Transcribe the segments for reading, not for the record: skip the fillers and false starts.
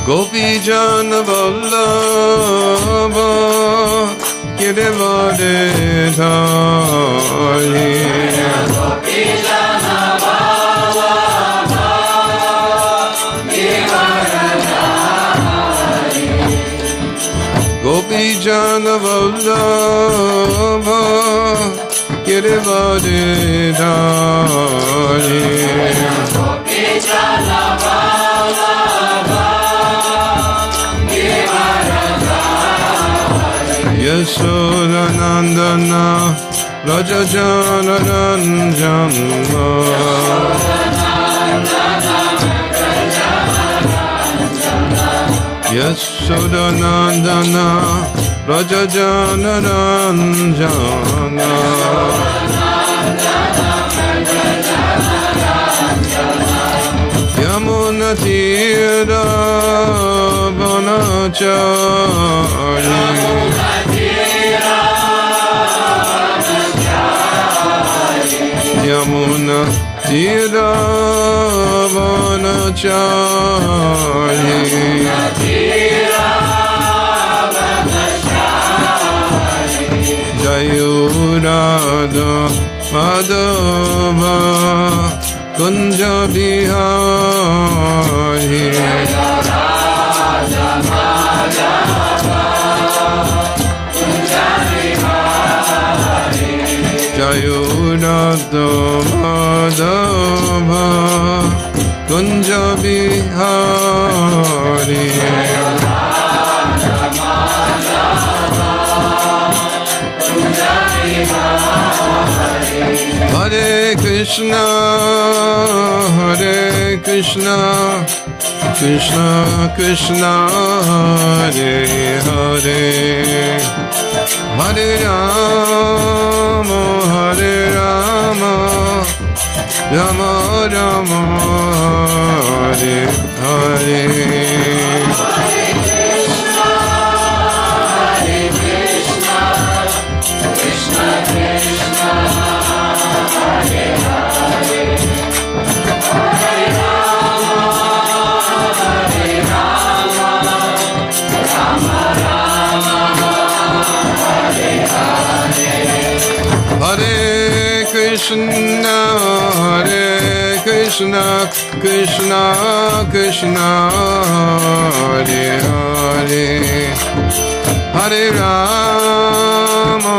Gopijan Vallabha Girivare Dhari Gopijan Vallabha Girivare Dhari Gopijan Vallabha Girivare Dhari Gopijan Yashodanandana Rajajana Ranjana Yashodanandana Rajajana Ranjana Yamuna Tira Vanachari Yamuna Tira Vanachari Jayurada Madhava Kunja Bihari Jayurada Madhava Kunja Bihari Hare Krishna Krishna Krishna Hare Hare Hare Rama Rama Rama Hare Hare Krishna Krishna Krishna Hare Hare Hare Rama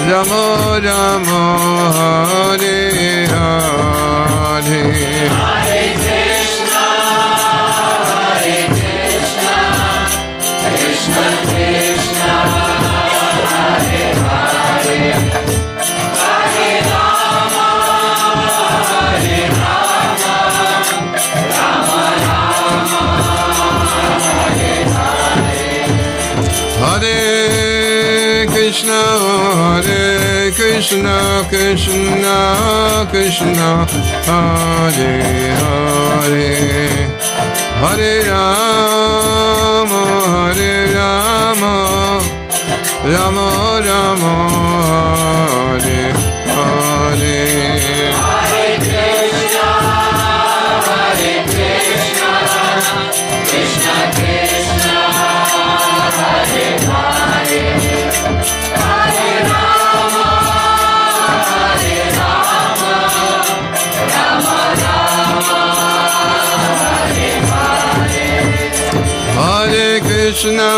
Rama Rama Hare Hare Hare Krishna Krishna Krishna Hare Hare Hare Rama Rama Rama Hare Hare Hare Krishna Krishna Krishna Hare Hare Hare Rama Rama Rama Hare Hare Hare Krishna Krishna Hare Krishna,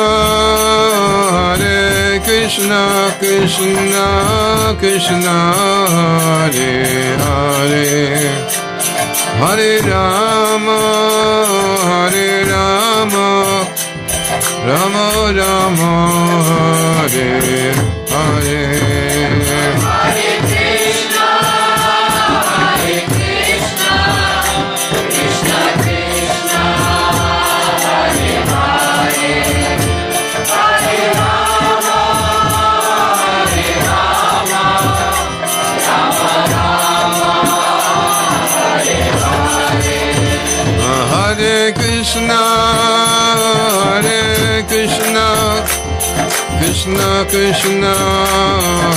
Krishna Krishna, Hare Hare, Hare Rama, Rama Rama, Hare Hare. Hare Krishna, Krishna Krishna,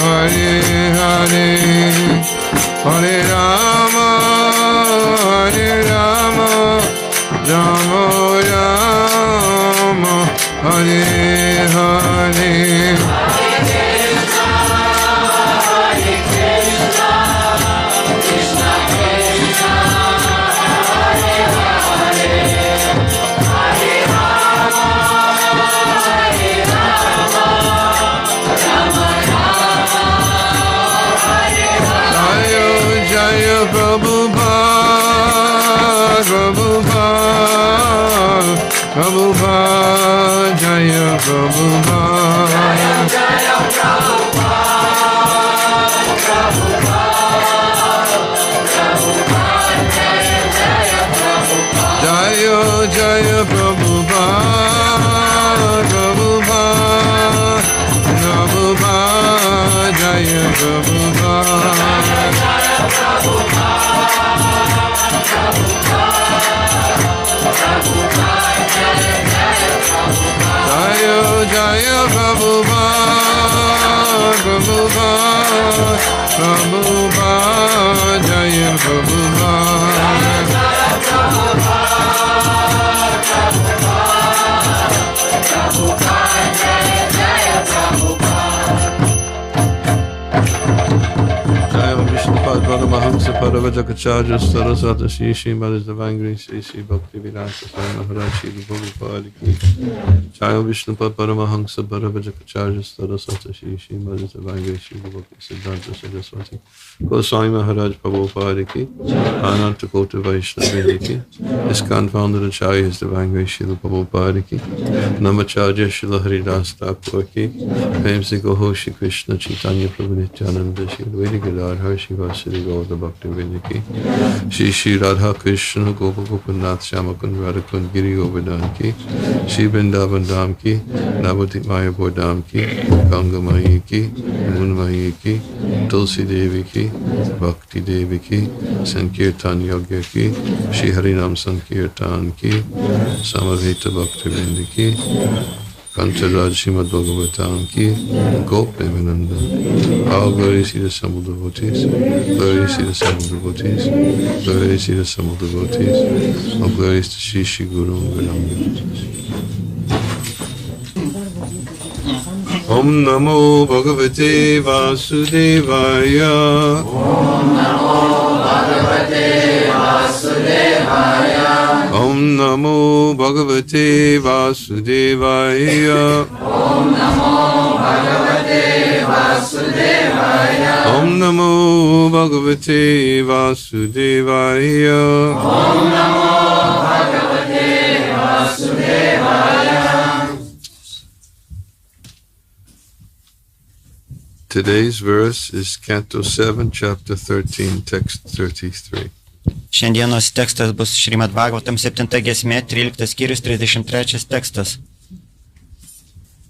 Hare Hare, Hare Rama, Rama Rama, Hare Hare. Hare Krishna, Krishna Krishna, Hare Hare, Hare Rama, Rama Rama, Hare Hare. Jaya Prabhupada, Jaya Prabhupada, Jaya Jaya Prabhupada, Jaya Prabhupada. Jaya Jaya Prabhupada, Jaya Prabhupada. Vishnupada Paramahamsa Paravajakacarya Saraswata Shri Srimad Devangri Shri Shri Bhakti Vinasa Swami Maharaj Shri Prabhupada Ki Jaya Vishnupada Paramahamsa Paravajakacarya Saraswata Shri Srimad Devangri Shri Bhakti Siddhanta Saraswati Goswami Maharaj Prabhupada Ki Ananta Kota Vaishnava Ki ISKCON founder Acharyas Devangri Shri Prabhupada Ki Namacharya Shri Haridas Thakur Ki Prem Se Goho Shri Krishna Chaitanya Prabhu Nityananda Shri Advaita Gadadhar Shri Vasudeva Gaura Bhakti Vrinda Ki Shri Shri Radha Krishna Gopa Gopinath Shyamakund Radhakund Giri Govardhan Ki Shri Vrindavan Dham Ki Navadvip Mayapur Dham Ki Ganga Mayi Ki Yamuna Mayi Ki Tulsi Devi Ki Bhakti Devi Ki Sankirtan Yogya Ki Shri Harinam Sankirtan Ki Samaveta Bhakti Vrinda Ki Kantaraj Srimad Bhagavatam Ki Gop Premananda. All glories to the assembled devotees, glories to the assembled devotees, glories to the assembled devotees, all glories to Shri Shri Guru Varanga. Om Namo Bhagavate Vasudevaya. Om Namo Bhagavate Vasudevaya. Om Namo Bhagavate Vasudevaya. Om Namo Bhagavate Vasudevaya. Om Namo Bhagavate Vasudevaya. Om Namo Bhagavate Vasudevaya. Today's verse is Canto 7, Chapter 13, Text 33. Šiandienos tekstas bus Šrimad Bhagavatam 7 giesmė, 13 skyrius, 33 tekstas.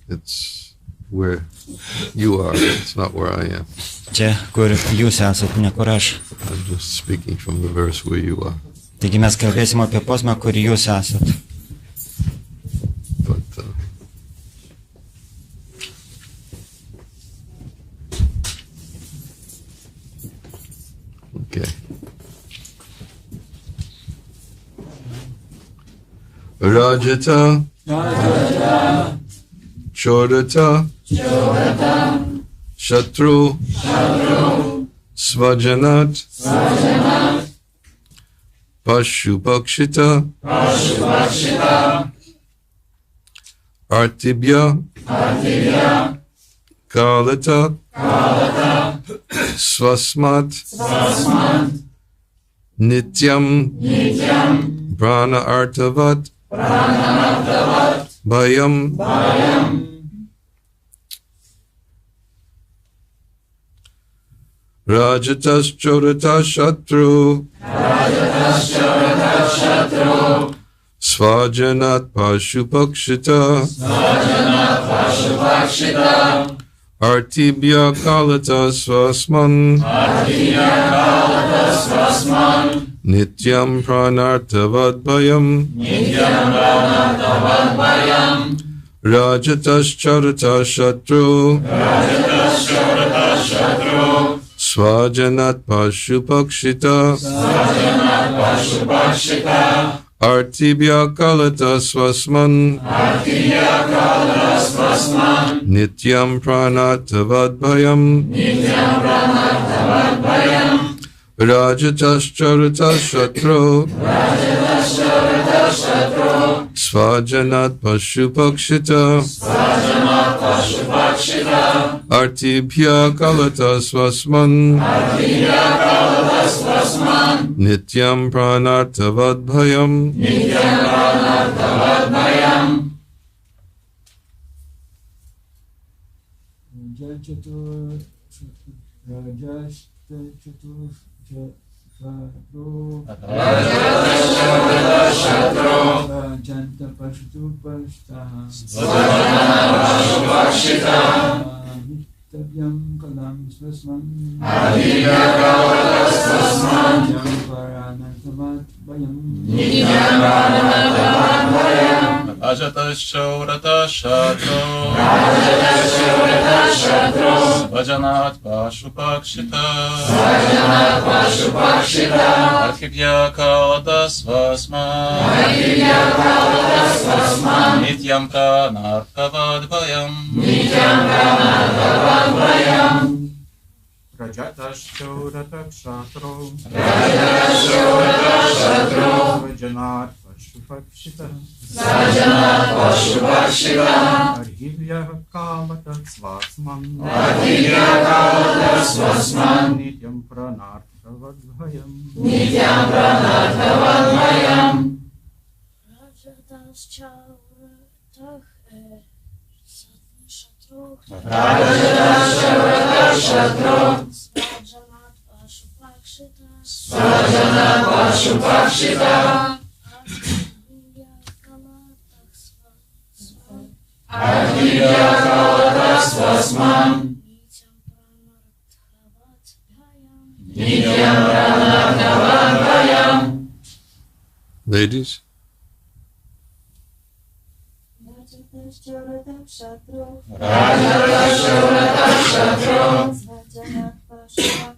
It's where you are, it's not where I am. Čia, kur jūs esat, ne kur aš. I'm just speaking from the verse where you are. Taigi mes kalbėsim apie posmą, kur jūs esat. But okay. Rajata, Chodata, Shatru, Svajanat, Pashupakshita, Artibhya Kalata Swasmat Nityam Prana Artavat Bhayam Rajatas Choratas Shatru Svajanat Pashupakshita Artibhya Kalata Swasman Nityam Pranartavad Bhayam Rajatas Choratas Shatru Svajanat Pashupakshita Artibhya Kalata Swasman Nityam Pranatavad Bhayam Rajatas Charatas Shatru Svajanat Pashupakshita Artibhya Kalata Swasman Nityam Pranartavad Bhayam Rajatas Choratas Shatru Svajanat Pashupakshita Artibhya Kalata Swasman Nityam Pranartavad Bhayam Rajatas Choratas Shatru Svajanat Pashupakshita Artibhya Kalata Swasman Nityam Pranartavad Bhayam Rajatas Choratas Shatru Svajanat Pashupakshita Artibhya Kalata Swasman Nityam Pranartavad Bhayam. Ladies, Rajatas Choratas Shatru Svajanat Pashupakshita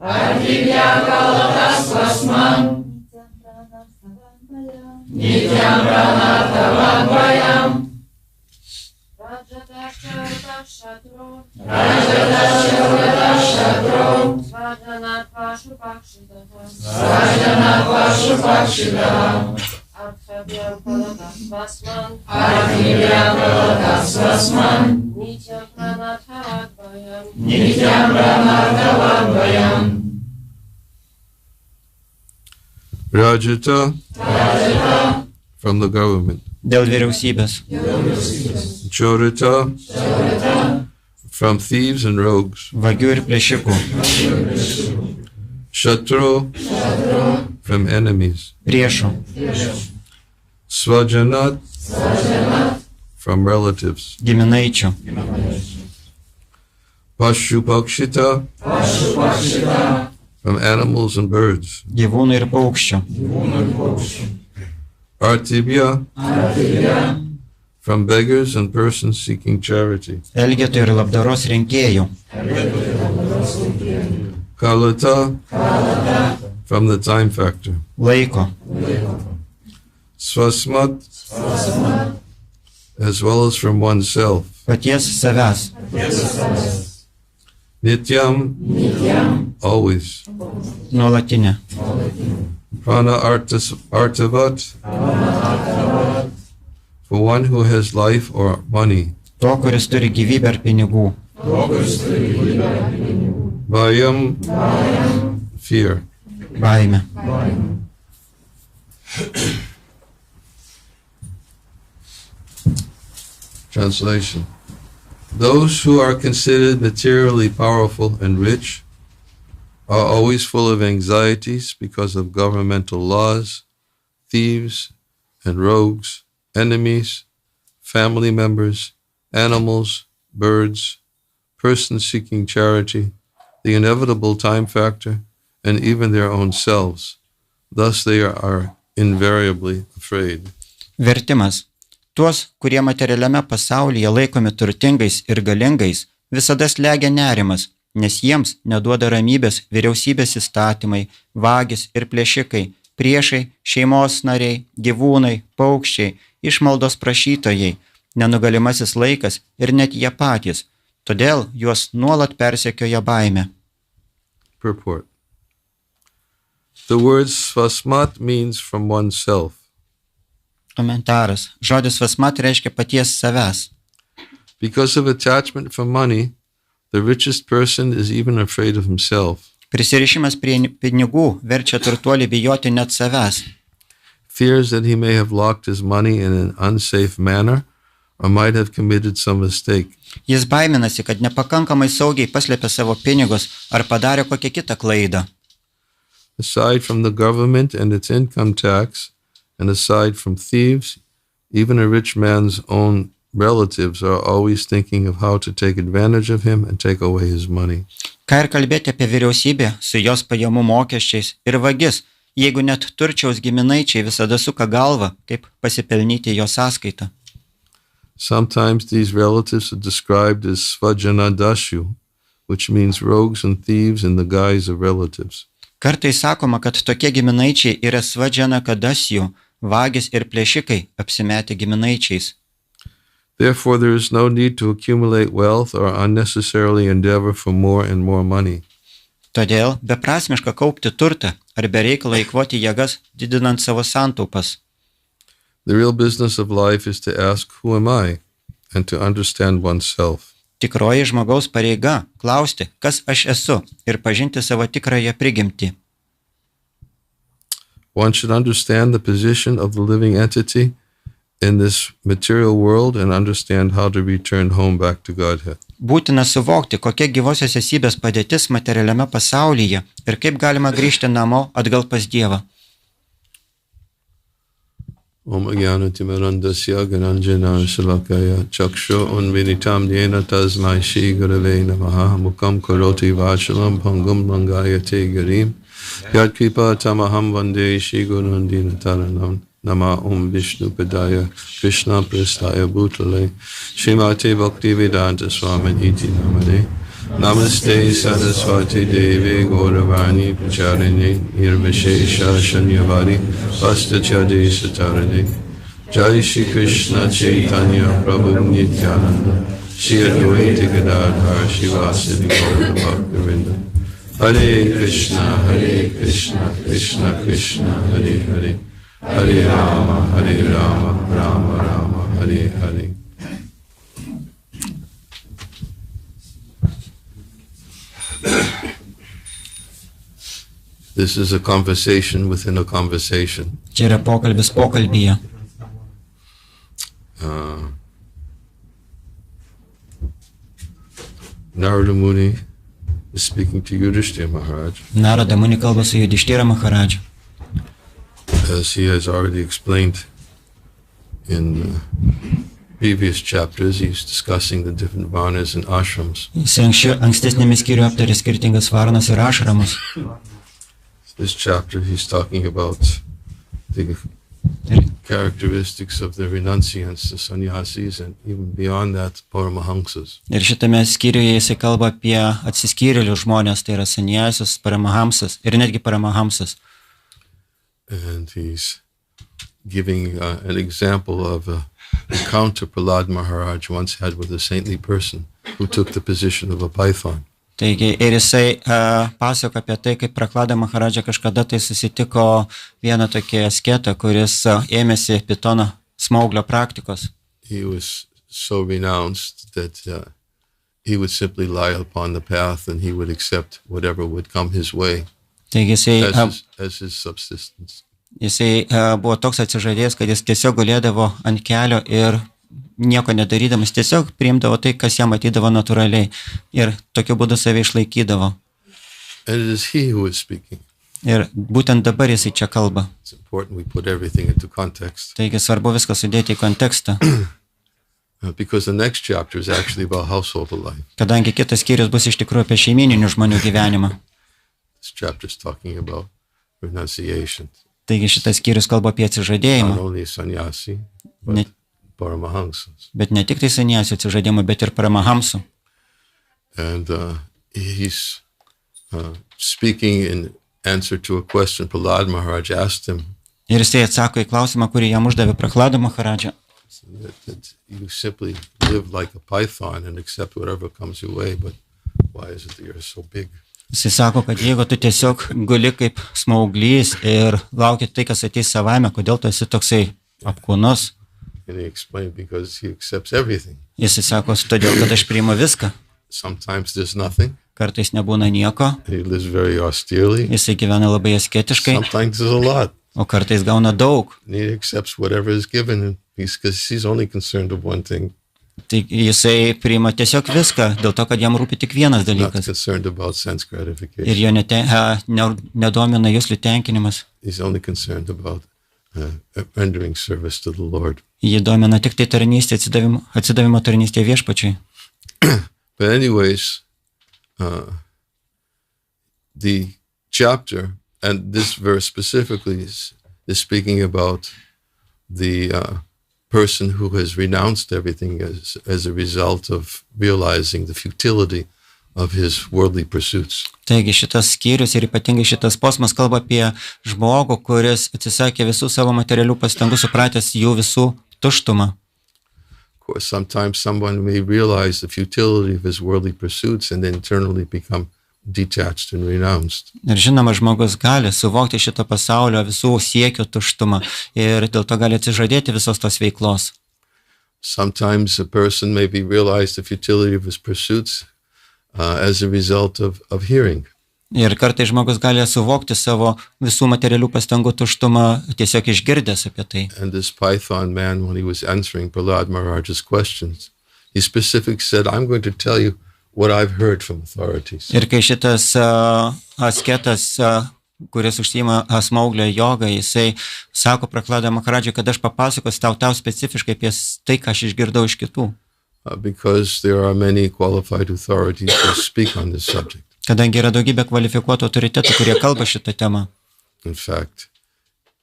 Artibhya Kalata Swasman Nityam Pranartavad Bhayam. Rajatas Choratas Shatru Svajanat Pashupakshita Artibhya Kalata Swasman Nityam Pranartavad Bhayam. Rajata from the government. Dėl vyriausybės. Chorita from thieves and rogues. Vagių ir plėšikų. Shatru from enemies. Priešų. Svajanat from relatives. Giminaičių. Pashupakshita from animals and birds. Gyvūnų ir paukščių. Artibhya from beggars and persons seeking charity. Elgetų ir labdaros rinkėjų. Kalata from the time factor. Laiko. Swasmat as well as from oneself. Paties savęs. Nityam always. Nuolatinė. Prana Artavat. For one who has life or money. To, kuris turi gyvybę ar pinigų. Bhayam. Fear. Baimė. Translation. Those who are considered materially powerful and rich are always full of anxieties because of governmental laws, thieves and rogues, enemies, family members, animals, birds, persons seeking charity, the inevitable time factor, and even their own selves. Thus they are invariably afraid. Vertimas. Tuos, kurie materialiame pasaulyje laikomi turtingais ir galingais, visada slegia nerimas, nes jiems neduoda ramybės vyriausybės įstatymai, vagys ir plėšikai, priešai, šeimos nariai, gyvūnai, paukščiai, išmaldos prašytojai, nenugalimasis laikas ir net jie patys. Todėl juos nuolat persekioja baimė. Purport. The word svasmat means from oneself. Komentaras. Žodis vasmat reiškia paties savęs. Because of attachment for money, the richest person is even afraid of himself. Prisirišimas prie pinigų verčia turtuolį bijoti net savęs. Fears that he may have locked his money in an unsafe manner or might have committed some mistake. Jis baiminasi, kad nepakankamai saugiai paslėpė savo pinigus ar padarė kokią kitą klaidą. Aside from the government and its income tax, and aside from thieves, even a rich man's own relatives are always thinking of how to take advantage of him and take away his money. Ką ir kalbėti apie vyriausybę su jos pajamų mokesčiais ir vagis, jeigu net turčiaus giminaičiai visada suka galvą, kaip pasipelnyti jo sąskaitą. Sometimes these relatives are described as svajanadashu, which means rogues and thieves in the guise of relatives. Kartais sakoma, kad tokie giminaičiai yra svadžianakadasjų, vagis ir plėšikai apsimetę giminaičiais. Therefore, there is no need to accumulate wealth or unnecessarily endeavor for more and more money. Todėl beprasmiška kaupti turtą ar bereikalo eikvoti jėgas, didinant savo santaupas. The real business of life is to ask, who am I? And to understand oneself. Tikroji žmogaus pareiga klausti, kas aš esu ir pažinti savo tikrąją prigimtį. One should understand the position of the living entity in this material world and understand how to return home back to Godhead. Būtina suvokti, kokia gyvosios esybės padėtis materialiame pasaulyje ir kaip galima grįžti namo atgal pas Dievą. Om Ajnanatimandasya Gananjana Salakaya Chaksho Unvinitam Yena Tasmai Shri Gurave Namaha Mukam Karoti Vachalam Pangam Langayate Garim Yat Kripa Tamaham Vande Shri Gurundina Taranam Nama Om Vishnu Padaya Krishna Prastaya Bhutale Srimati Bhakti Vedanta Swami Iti Namade Namaste Saraswati Devi Gauravani Pracharini Nirvishesha Shanyavari Vastachadi Satarani Jai Shri Krishna Chaitanya Prabhu Nityananda Shri Advaita Gadadhar Shivasadi Gaura Bhaktivinda Hare Krishna Krishna Krishna Hare Hare Hare Rama Rama Rama Hare Hare. This is a conversation within a conversation. Čia yra pokalbis pokalbyje. Narada Muni is speaking to Yudhishthira Maharaj. Narada Muni kalba su Yudhishthira Maharaj. As he has already explained in previous chapters, he's discussing the different varnas and ashrams. Jis ankstesnėme skyriuje aptarė skirtingas varnas ir ašramus. This chapter he's talking about the characteristics of the renunciants, the sannyasis, and even beyond that, paramahamsas. Ir šitame skyriuje jisai kalba apie atsiskyrėlių žmonės, tai yra sannyasis, paramahamsas ir netgi paramahamsas. And he's giving an example of an encounter Prahlad Maharaj once had with a saintly person who took the position of a python. Taigi ir jisai pasako apie tai, kaip Prahlada Maharadža kažkada tai susitiko vieną tokį asketą, kuris ėmėsi pitono smauglio praktikos. He was so renounced that he would simply lie upon the path and he would accept whatever would come his way Taigi as his subsistence. jisai buvo toks atsižadėjęs, kad jis tiesiog gulėdavo ant kelio ir nieko nedarydamas, tiesiog priimdavo tai, kas jam atydavo natūraliai ir tokiu būdu save išlaikydavo. And it is he who is speaking. Ir būtent dabar jisai čia kalba. It's important we put everything into context. Taigi svarbu viską sudėti į kontekstą, Because the next chapter is actually about household life. kadangi kitas skyrius bus iš tikrųjų apie šeimininių žmonių gyvenimą. This chapter is talking about renunciation. Taigi šitas skyrius kalba apie Not atsižadėjimą, only sannyasi, Ne- but paramahamsas. bet ne tik tai saniesių atsižadėjimų, bet ir paramahamsų. And he's speaking in answer to a question Prahlad Maharaj asked him, Ir jisai atsako į klausimą, kurį jam uždavė Prahlada Maharadža. that you simply live like a python and accept whatever comes your way, but why is it that you're so big? Jisai sako, kad jeigu tu tiesiog guli kaip smauglys ir lauki tai, kas ateis savame, kodėl tu esi toksai apkūnus, And he explained because he accepts everything. jisai sako, todėl, kad aš priimu viską. Sometimes there's nothing, Kartais nebūna nieko, and he lives very austerely. jisai gyvena labai asketiškai, Sometimes there's a lot, o kartais gauna daug. and he accepts whatever is given because he's only concerned with one thing, Tai jisai priima tiesiog viską, dėl to, kad jam rūpi tik vienas not dalykas. concerned about sense Ir gratification. jo nedomina jūslių tenkinimas. He's only concerned about rendering service to the Lord. Jį domina tik tai tarnystė, atsidavimo tarnystė viešpačiui. But anyways, the chapter and this verse specifically is speaking about the person who has renounced everything as a result of realizing the futility of his worldly pursuits. Taigi šitas skyrius ir ypatingai šitas posmas kalba apie žmogų, kuris atsisakė visų savo materialių pastangų, supratęs jų visų tuštumą. Of course, sometimes someone may realize the futility of his worldly pursuits and internally become detached and renounced. Ir žinoma, žmogus gali suvokti šito pasaulio visų siekių tuštumą ir dėl to gali atsižadėti visos tos veiklos. Sometimes a person maybe realize the futility of his pursuits as a result of hearing. Ir kartais žmogus gali suvokti savo visų materialių pastangų tuštumą tiesiog išgirdęs apie tai. And this Python man, when he was answering Prahlad Maharaj's questions, he specifically said, I'm going to tell you what I've heard from authorities. Ir kai šitas asketas, kuris užsima smauglio jogą, jisai sako Prahlada Maharadžai, kad aš papasakosiu tau specifiškai apie tai, ką aš išgirdau iš kitų. Because there are many qualified authorities who speak on this subject. Kadangi yra daugybė kvalifikuotų autoritetų, kurie kalba šitą temą. In fact,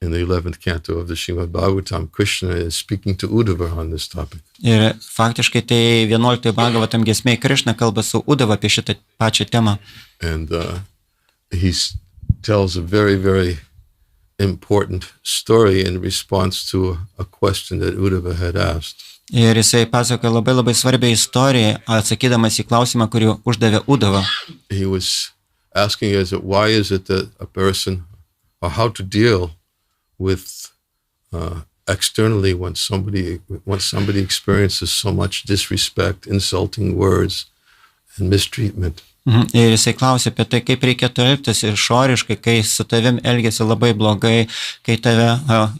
in the 11th canto of the Srimad Bhagavatam, Krishna is speaking to Uddhava on this topic. Ir faktiškai tai 11 Bhagavatam giesmėje Krishna kalba su Uddhava apie šitą pačią temą. And he tells a very, very important story in response to a question that Uddhava had asked. Ir jisai pasakoja labai svarbią istoriją, atsakydamas į klausimą, kurį uždavė Uddhava. He was asking why is it that a person, or how to deal with externally when somebody experiences so much disrespect, insulting words, and mistreatment. Ir jisai klausė apie tai, kaip reikėtų elgtis išoriškai, kai su tavim elgesi labai blogai, kai tave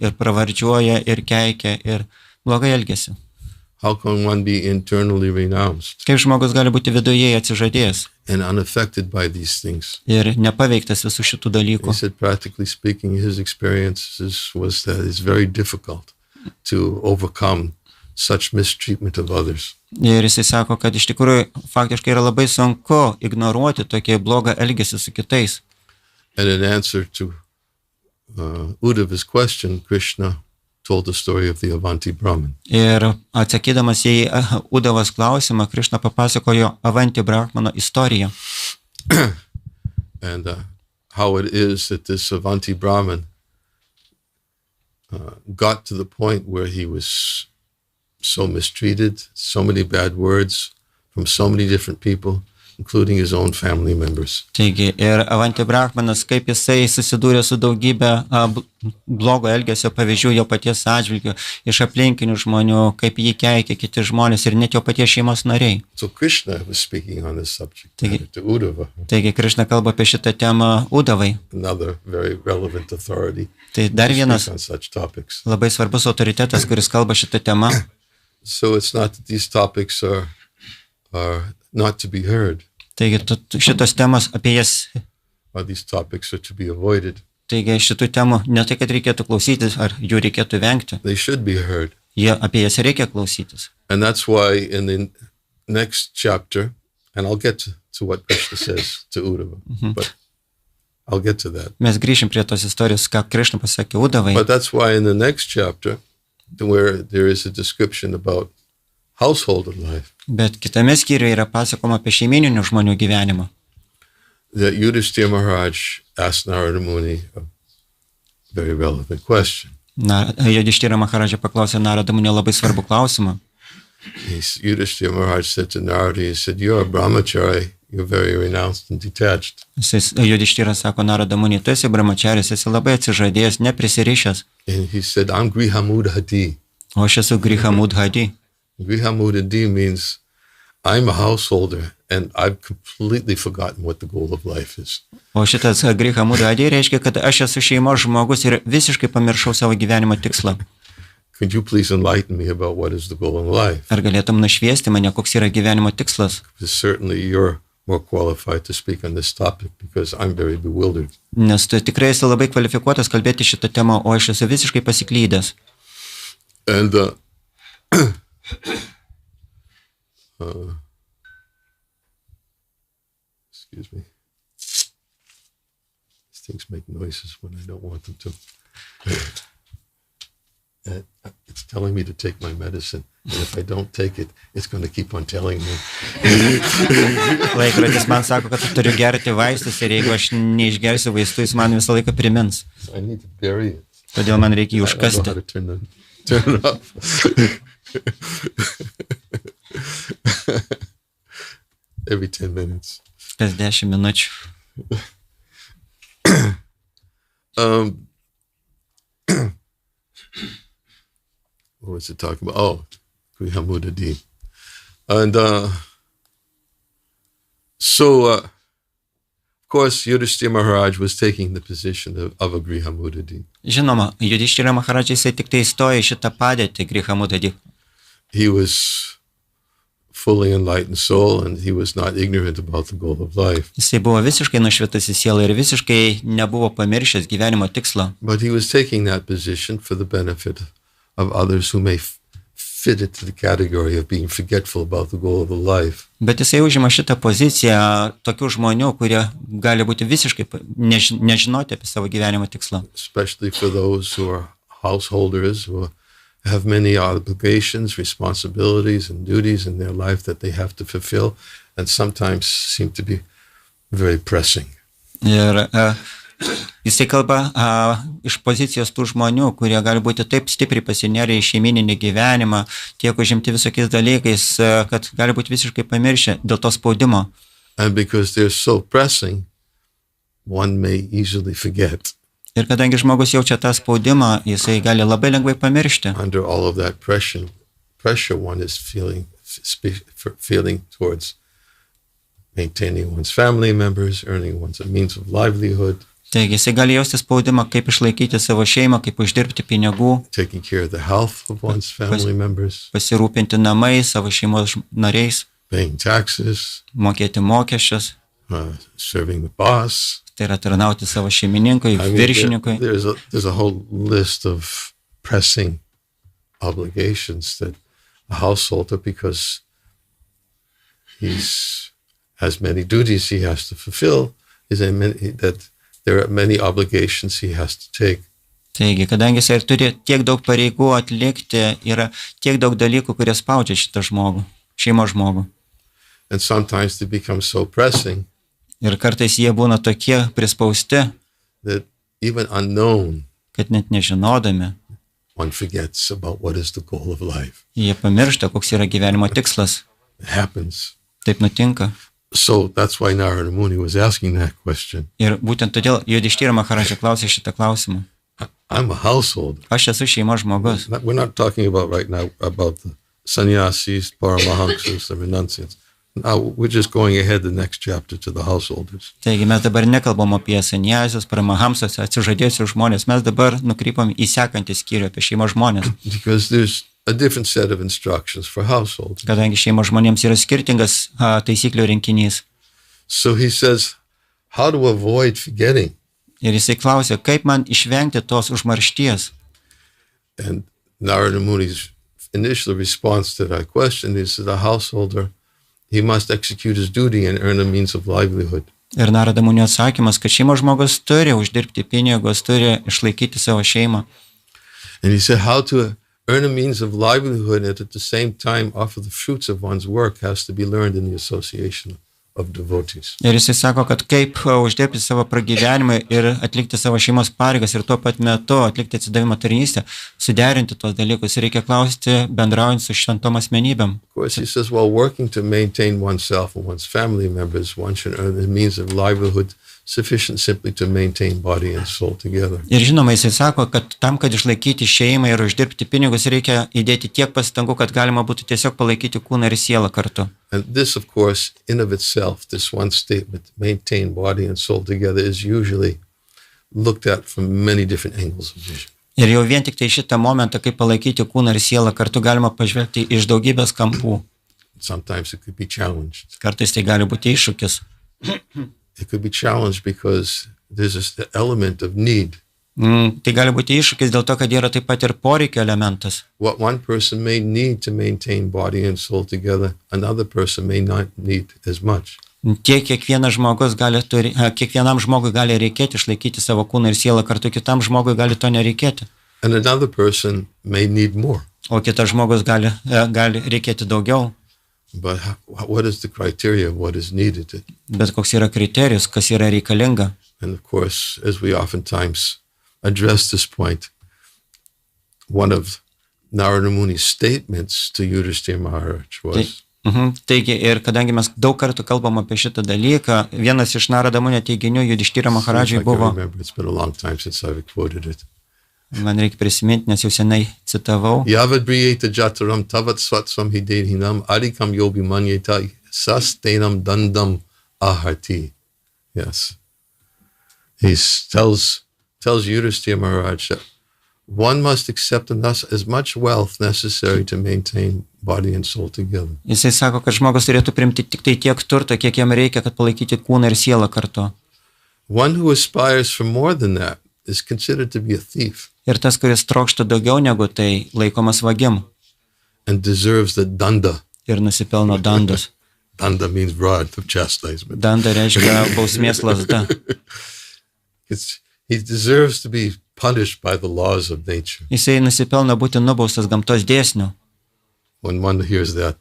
ir pravardžiuoja, ir keikia, ir blogai elgesi. How can one be internally renounced Kaip žmogus gali būti viduje atsižadėjęs and unaffected by these things? ir nepaveiktas visų šitų He dalykų. said, practically speaking, his experiences was that it's very difficult to overcome such mistreatment of others. Ir jisai sako, kad iš tikrųjų faktiškai yra labai sunku ignoruoti tokį blogą elgesį su kitais. And in answer to Uddhava's question, Krishna told the story of the Avanti Brahmin. Ir atsakydamas į Uddhavos klausimą, Krishna papasakojo Avanti Brahmano istoriją. And how it is that this Avanti Brahmin got to the point where he was so mistreated, so many bad words from so many different people, including his own family members. Taigi ir Avanti Brahmanas, kaip jisai susidūrė su daugybė blogo elgesio pavyzdžių jo paties atžvilgiu, iš aplinkinių žmonių, kaip jį keikė kiti žmonės ir net jo paties šeimos nariai. So Krishna was speaking on this subject to Uddhava, Taigi Krišna kalba apie šitą temą Udavai. another very relevant authority Tai dar to vienas speak on such topics. labai svarbus autoritetas, kuris kalba šitą temą. So it's not that these topics are not to be heard, Taigi šitos temos apie jas, or these topics are to be avoided. taigi šitų temų ne tai, kad reikėtų klausytis, ar jų reikėtų vengti. They should be heard. Apie jas reikia klausytis. And that's why in the next chapter, and I'll get to what Krishna says to Uddhava, but I'll get to that. Mes grįšim prie tos istorijos, ką Krišna pasakė Udavai. But that's why in the next chapter, where there is a description about household life, Bet kitame skyriuje yra pasakoma apie šeimininių žmonių gyvenimą. that Yudhishthira Maharaj asked Narada Muni a very relevant question. Judištyra Maharadža paklausė Narada Munio labai svarbų klausimą. Yudhishthira Maharaj said to Narada, he said, "You're a brahmachari, you're very renounced and detached." Judištyra sako Narada Muni, tu esi brahmacharis, esi labai atsižadėjęs, neprisirišęs, And he said, "I'm Grihamudhati." o aš esu Grihamudhadi. Grihamudhati means I'm a householder and I've completely forgotten what the goal of life is. O šitas Grihamudhadi reiškia, kad aš esu šeimos žmogus ir visiškai pamiršau savo gyvenimo tikslą. Could you please enlighten me about what is the goal in life? Ar galėtum nušviesti mane, koks yra gyvenimo tikslas? Because certainly you're more qualified to speak on this topic because I'm very bewildered. Nes tu tikrai esi labai kvalifikuotas kalbėti šitą temą, o aš esu visiškai pasiklydęs. And excuse me. These things make noises when I don't want them to. It's telling me to take my medicine, and if I don't take it, it's going to keep on telling me. Laikrodis man sako, kad turiu gerti vaistus ir jeigu aš neišgersiu vaistų, jis man visą laiką primins. So I need to bury it. Todėl man reikia jį I don't know how užkasti. to turn it off. Every 10 minutes. Kas 10 minučių. What was it talking about? Oh, Grihamudhadi. And of course, Yudhishthira Maharaj was taking the position of a Grihamudhadi. Žinoma, Judištyra Maharadža jisai tik tai įstojo į šitą padėtį Grihamudhadi. He was fully enlightened soul and he was not ignorant about the goal of life. Jisai buvo visiškai nušvitusi siela ir visiškai nebuvo pamiršęs gyvenimo tikslo. But he was taking that position for the benefit of others who may fit into the category of being forgetful about the goal of the life. Bet jisai užima šitą poziciją tokių žmonių, kurie gali būti visiškai nežinoti apie savo gyvenimo tikslą. Especially for those who are householders, who have many obligations, responsibilities, and duties in their life that they have to fulfill, and sometimes seem to be very pressing. Ir jisai kalba iš pozicijos tų žmonių, kurie gali būti taip stipriai pasinėrę į šeimininį gyvenimą, tiek užimti visokiais dalykais, kad gali būti visiškai pamiršę dėl to spaudimo. And because they're so pressing, one may easily forget. Ir kadangi žmogus jaučia tą spaudimą, jisai gali labai lengvai pamiršti. Under all of that pressure one is feeling towards maintaining one's family members, earning one's a means of livelihood. Taigi jisai gali jausti spaudimą, kaip išlaikyti savo šeimą, kaip uždirbti pinigų, taking care of the health of one's family members, pasirūpinti namais, savo šeimos nariais, paying taxes, mokėti mokesčius, serving the boss. tai yra tarnauti savo šeimininkui, viršininkui. There's a whole list of pressing obligations that a householder, because has many duties he has to fulfill, that there are many obligations he has to take. Taigi, kadangi jis ir turi tiek daug pareigų atlikti, yra tiek daug dalykų, kurie spaudžia šitą žmogų, šeimos žmogų. And sometimes they become so pressing. Ir kartais jie būna tokie prispausti, that even unknown, kad net nežinodami, one forgets about what is the goal of life. jie pamiršta, koks yra gyvenimo tikslas. It happens. Taip nutinka. So that's why Narada Muni was asking that question. Ir būtent todėl Judhišthira Maharadža klausė šitą klausimą. I'm a householder. Aš esu šeimos žmogus. We're not talking about right now about the sannyasis, paramahamsas, the renunciants. Now we're just going ahead the next chapter to the householders. Taigi mes dabar nekalbam apie sanjazijus, paramahamsus, atsižadėjusius žmonės. Mes dabar nukrypam į sekantį skyrių apie šeimos žmonės. Because there's a different set of instructions for householders. Kadangi šeimos žmonėms yra skirtingas taisyklių rinkinys. So he says, how to avoid forgetting? Ir jisai klausė, kaip man išvengti tos užmaršties. And Narada Muni's initial response to that question is that a householder, he must execute his duty and earn a means of livelihood. Ir Narada Munio atsakymas, kad šeimos žmogus turi uždirbti pinigus, turi išlaikyti savo šeimą. And he said how to earn a means of livelihood and at the same time offer the fruits of one's work has to be learned in the association of devotees. Ir jisai sako, kad kaip uždirbti savo pragyvenimą ir atlikti savo šeimos pareigas ir tuo pat metu atlikti atsidavimo tarnystę, suderinti tuos dalykus. Reikia klausti bendraujant su šventom asmenybėm. Of course, he says, while working to maintain oneself and one's family members, one should earn a means of livelihood sufficient simply to maintain body and soul together. Ir žinoma, jisai sako, kad tam, kad išlaikyti šeimą ir uždirbti pinigus, reikia įdėti tiek pastangų, kad galima būtų tiesiog palaikyti kūną ir sielą kartu. And this, of course, in of itself, this one statement, maintain body and soul together, is usually looked at from many different angles of vision. Ir jau vien tik tai šitą momentą, kaip palaikyti kūną ir sielą kartu, galima pažvelgti iš daugybės kampų. Sometimes it could be challenged. Kartais tai gali būti iššūkis. It could be challenged because there's this element of need. Tai gali būti iššūkis dėl to, kad yra taip pat ir poreikio elementas. What one person may need to maintain body and soul together, another person may not need as much. Kiekvienam žmogui gali reikėti išlaikyti savo kūną ir sielą kartu, kitam žmogui gali to nereikėti. And another person may need more. O kitas žmogus gali reikėti daugiau. But what is the criteria of what is needed? Bet koks yra kriterijus, kas yra reikalinga. And of course, as we oftentimes address this point, one of Narada Muni's statements to Yudhishthira Maharaj was, Taigi, ir kadangi mes daug kartų kalbam apie šitą dalyką, vienas iš Narada Munio teiginių Judhishthira Maharajui buvo, it's been a long time since I've quoted it. man reikia prisiminti, nes jau senai citavau, Yavad briyeta jataram tavat svatsvam hidedhinam adikam yobi manyeta sastenam dandam aharti. Yes. He tells Yudhishthira Maharaj that one must accept as much wealth necessary to maintain body and soul together. Jisai sako, kad žmogus turėtų priimti tik tai tiek turto, kiek jam reikia, kad palaikyti kūną ir sielą kartu. One who aspires for more than that is considered to be a thief. Ir tas, kuris trokšta daugiau negu tai, laikomas vagim. And deserves the danda. Ir nusipelno dandos. Danda means rod of chastisement. Danda reiškia bausmės lazda. He deserves to be punished by the laws of nature. Jisai nusipelno būti nubaustas gamtos dėsnių. When one hears that,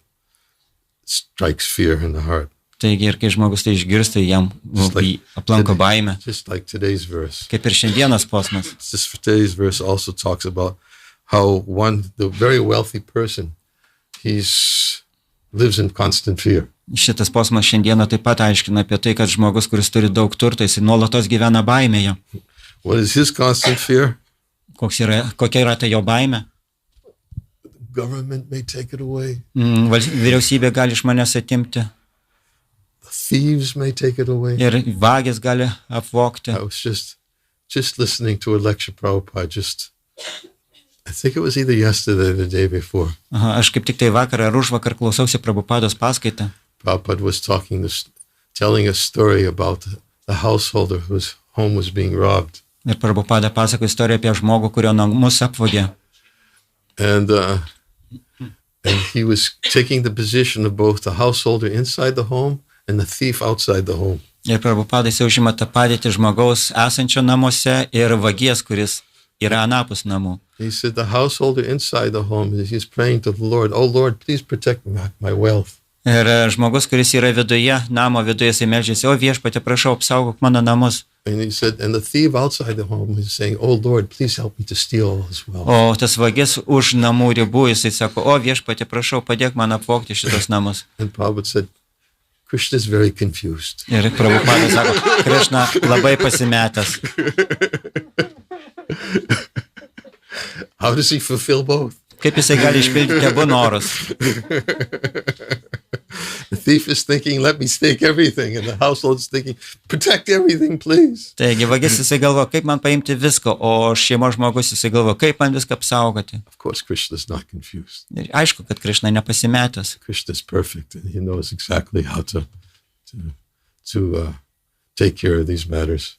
it strikes fear in the heart. Taigi ir kai žmogus tai išgirsta, jam aplanko baimę. Just like today's verse. Kaip ir šiandienos posmas. Today's verse also talks about how the very wealthy person, lives in constant fear. Šitas posmas šiandieną taip pat aiškina apie tai, kad žmogus, kuris turi daug turto, jis nuolatos gyvena baimėje. What is his constant fear? Kokia yra ta jo baimė? Government may take it away. Vyriausybė gali iš manęs atimti. Thieves may take it away. Ir vagis gali apvogti. I was just listening to a lecture Prabhupada I think it was either yesterday or the day before. Aš kaip tik tai vakar ar užvakar klausiausi Prabhupados paskaitą. Prabhupada was telling a story about the householder whose home was being robbed. Ir Prabhupada pasako istoriją apie žmogų, kurio namus apvogė. And he was taking the position of both the householder inside the home and the thief outside the home. Ir Prabhupada jis užima tą padėtį žmogaus esančio namuose ir vagies, kuris yra anapus namų. He said the householder inside the home, he's praying to the Lord, oh Lord, please protect my wealth. Ir žmogus, kuris yra viduje, namo viduje, jisai meldžiasi, o viešpatie, prašau, apsaugok mano namus. And he said, and the thief outside the home is saying, oh Lord, please help me to steal all his wealth. O tas vagis už namų ribų, jisai sako, o viešpatie, prašau, padėk man apvogti šitos namus. And Prabhupada said, Krishna is very confused. Ir Prabhupada sako, Krišna labai pasimetęs. How does he fulfill both? Kaip jisai gali išpildyti abu norus? The thief is thinking, let me take everything. And the household is thinking, protect everything, please. Taigi, vagis jisai galvo, kaip man paimti viską, o šeimos žmogus jisai galvo, kaip man viską apsaugoti. Of course, Krishna is not confused. Ir aišku, kad Krišna nepasimetęs. Krishna is perfect and he knows exactly how to take care of these matters.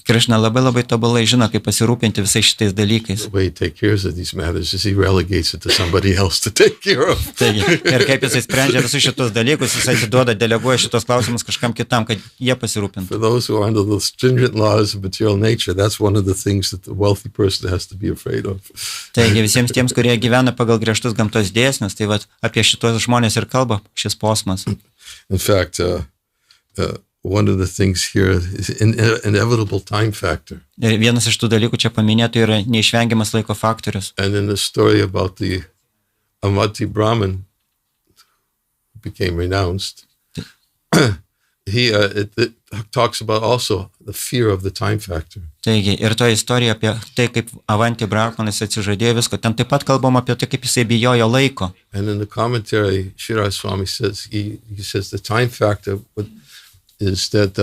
Krišna labai tobulai žino, kaip pasirūpinti visais šitais dalykais. The way he takes care of these matters is he relegates it to somebody else to take care of. Taigi, ir kaip jisai sprendžia visus šitos dalykus, jisai atiduoda, deleguoja šitos klausimus kažkam kitam, kad jie pasirūpintų. For those who are under the stringent laws of material nature, that's one of the things that the wealthy person has to be afraid of. Taigi, visiems tiems, kurie gyvena pagal griežtus gamtos dėsnius, tai vat, apie šitos žmonės ir kalba šis posmas. In fact, one of the things here is inevitable time factor. Ir vienas iš tų dalykų čia paminėtų yra neišvengiamas laiko faktorius. And in the story about the Amati Brahmin who became renounced, it talks about also the fear of the time factor. Taigi, ir to istorija apie tai, kaip Avanti Brahmanas atsižadėjo visko, ten taip pat kalbam apie tai, kaip jisai bijojo laiko. And in the commentary, Shiraj Swami says, he says the time factor is that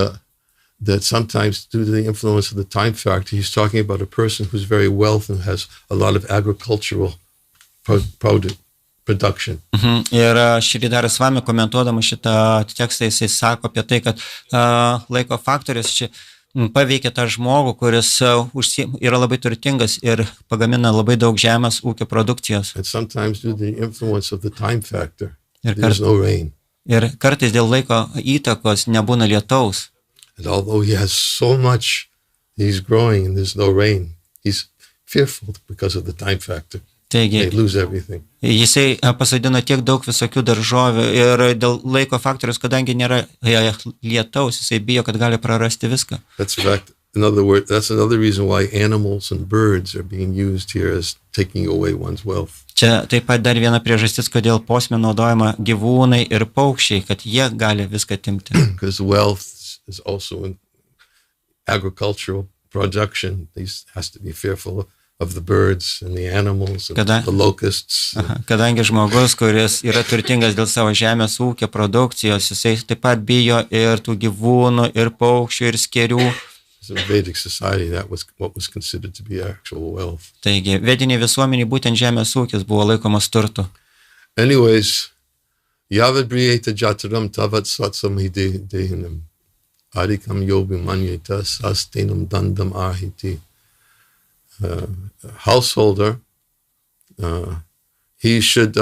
sometimes due to the influence of the time factor, he's talking about a person who's very wealthy and has a lot of agricultural production. Ir Šridaras Swami komentuodama šitą tekstą, jisai sako apie tai, kad laiko faktorius čia paveikia tą žmogų, kuris yra labai turtingas ir pagamina labai daug žemės ūkio produkcijos. And sometimes due to the influence of the time factor, there's no rain. Ir kartais dėl laiko įtakos nebūna lietaus. And although he has so much, he's growing and there's no rain, he's fearful because of the time factor. Taigi, they lose everything. Jisai pasodino tiek daug visokių daržovių ir dėl laiko faktorius, kadangi nėra lietaus, jisai bijo, kad gali prarasti viską. That's fact. In other words, that's another reason why animals and birds are being used here as taking away one's wealth. Čia taip pat dar viena priežastis, kodėl posme naudojama gyvūnai ir paukščiai, kad jie gali viską atimti. Because wealth is also in agricultural production. These has to be fearful of the birds and the animals and the locusts. Kadangi žmogus, kuris yra turtingas dėl savo žemės ūkio produkcijos, jisai taip pat bijo ir tų gyvūnų, ir paukščių, ir skėrių. In Vedic society, that was what was considered to be actual wealth. Taigi, vediniai visuomeniai būtent žemės ūkis buvo laikomas turtu. Anyways, yavad briyeta jataram tavat svatsam hidehinam adikam yobi manyeta sastenam dandam ahiti. Householder, he should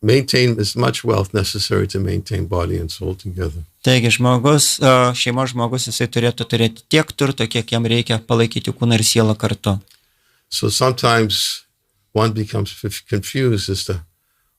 maintain as much wealth necessary to maintain body and soul together. Taigi žmogus, šeimos žmogus, jisai turėtų turėti tiek turto, kiek jam reikia palaikyti kūną ir sielą kartu. So sometimes one becomes confused as to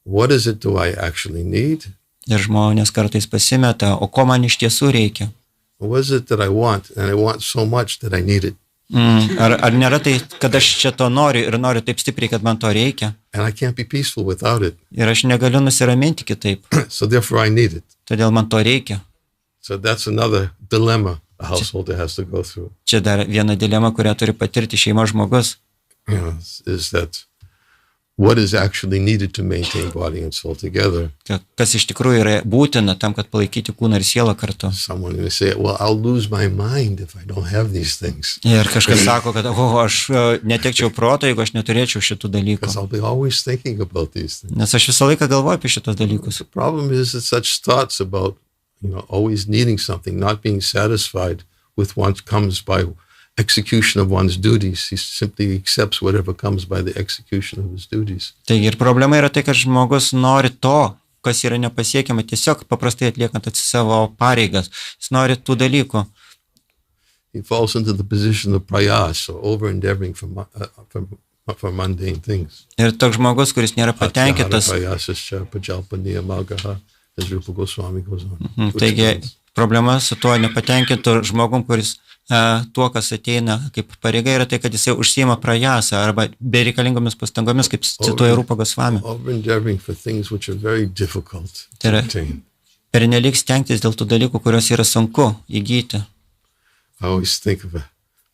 what is it do I actually need? Ir žmonės kartais pasimeta, o ko man iš tiesų reikia? What is it that I want? And I want so much that I need it. Ar nėra tai, kad aš čia to noriu ir noriu taip stipriai, kad man to reikia? And I can't be peaceful without it. Ir aš negaliu nusiraminti kitaip. So therefore I need it. Todėl man to reikia. So that's another dilemma a householder has to go through. Čia dar viena dilema, kurią turi patirti šeimos žmogus. Is that what is actually needed to maintain body and soul together? Kas iš tikrųjų yra būtina tam, kad palaikyti kūną ir sielą kartu. Someone may say, well, I'll lose my mind if I don't have these things. Ir kažkas sako, kad aš netekčiau proto, jeigu aš neturėčiau šitų dalykų. Because I'll be always thinking about these things. Nes aš visą laiką galvoju apie šitos dalykus. The problem is that such thoughts about, always needing something, not being satisfied with what comes by execution of one's duties. He simply accepts whatever comes by the execution of his duties. Taigi ir problema yra tai, kad žmogus nori to, kas yra nepasiekiama, tiesiog paprastai atliekant savo pareigas. Jis nori tų dalykų. He falls into the position of prayas, so over-endeavoring for mundane things. Ir toks žmogus, kuris nėra patenkintas. As Rupa Goswami goes on. Taigi problema su tuo nepatenkintu žmogum, kuris tuo, kas ateina kaip pareiga, yra tai, kad jisai užsiima prajasą arba bereikalingomis pastangomis, kaip cituoja Rupa Goswami. Over-endeavoring for things which are very difficult to obtain. Pernelyg stengtis dėl tų dalykų, kurios yra sunku įgyti. I always think of it.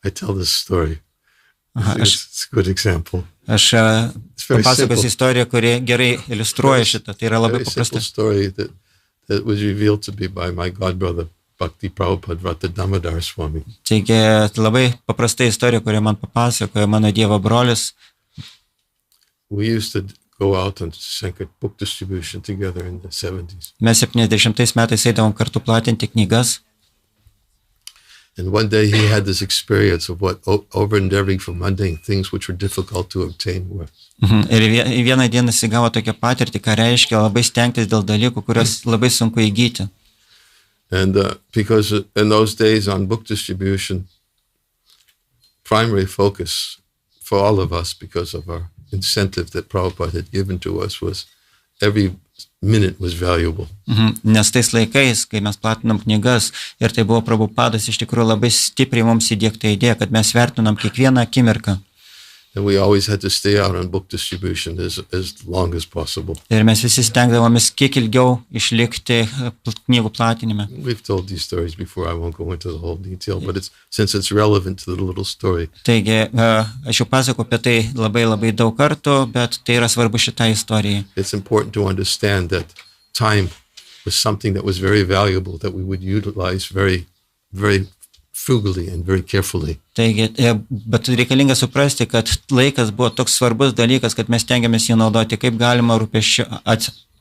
I tell this story. Aha, It's a good example. Aš very papasakosiu simple. istoriją, kuri gerai iliustruoja šitą. Tai yra labai Very simple paprasta. story that was revealed to me by my godbrother, Bhakti Prabhupada Vrata Damodar Swami. Taigi labai paprasta istorija, kurią man papasakoja mano Dievo brolis. We used to go out on Sankart book distribution together in the 70s. Mes 70 metais eidavom kartu platinti knygas. And one day he had this experience of what over-endeavoring for mundane things which were difficult to obtain were. Ir vieną dieną jis įgavo tokią patirtį, ką reiškia labai stengtis dėl dalykų, kurios labai sunku įgyti. And because in those days on book distribution, primary focus for all of us, because of our incentive that Prabhupada had given to us, was every minute was valuable. Nes tais laikais, kai mes platinam knygas, ir tai buvo Prabhupadas, iš tikrųjų labai stipriai mums įdiegta idėja, kad mes vertinam kiekvieną akimirką. And we always had to stay out on book distribution as long as possible. Ir mes visi stengdavomės kiek ilgiau išlikti knygų platinime. We've told these stories before. I won't go into the whole detail, but since it's relevant to the little story. Taigi, aš jau pasakau apie tai labai daug kartų, bet tai yra svarbu šitai istorijai. It's important to understand that time was something that was very valuable that we would utilize very, very frugally and very carefully. Taigi, bet reikalinga suprasti, kad laikas buvo toks svarbus dalykas, kad mes tengiamės jį naudoti kaip galima rūpesčiu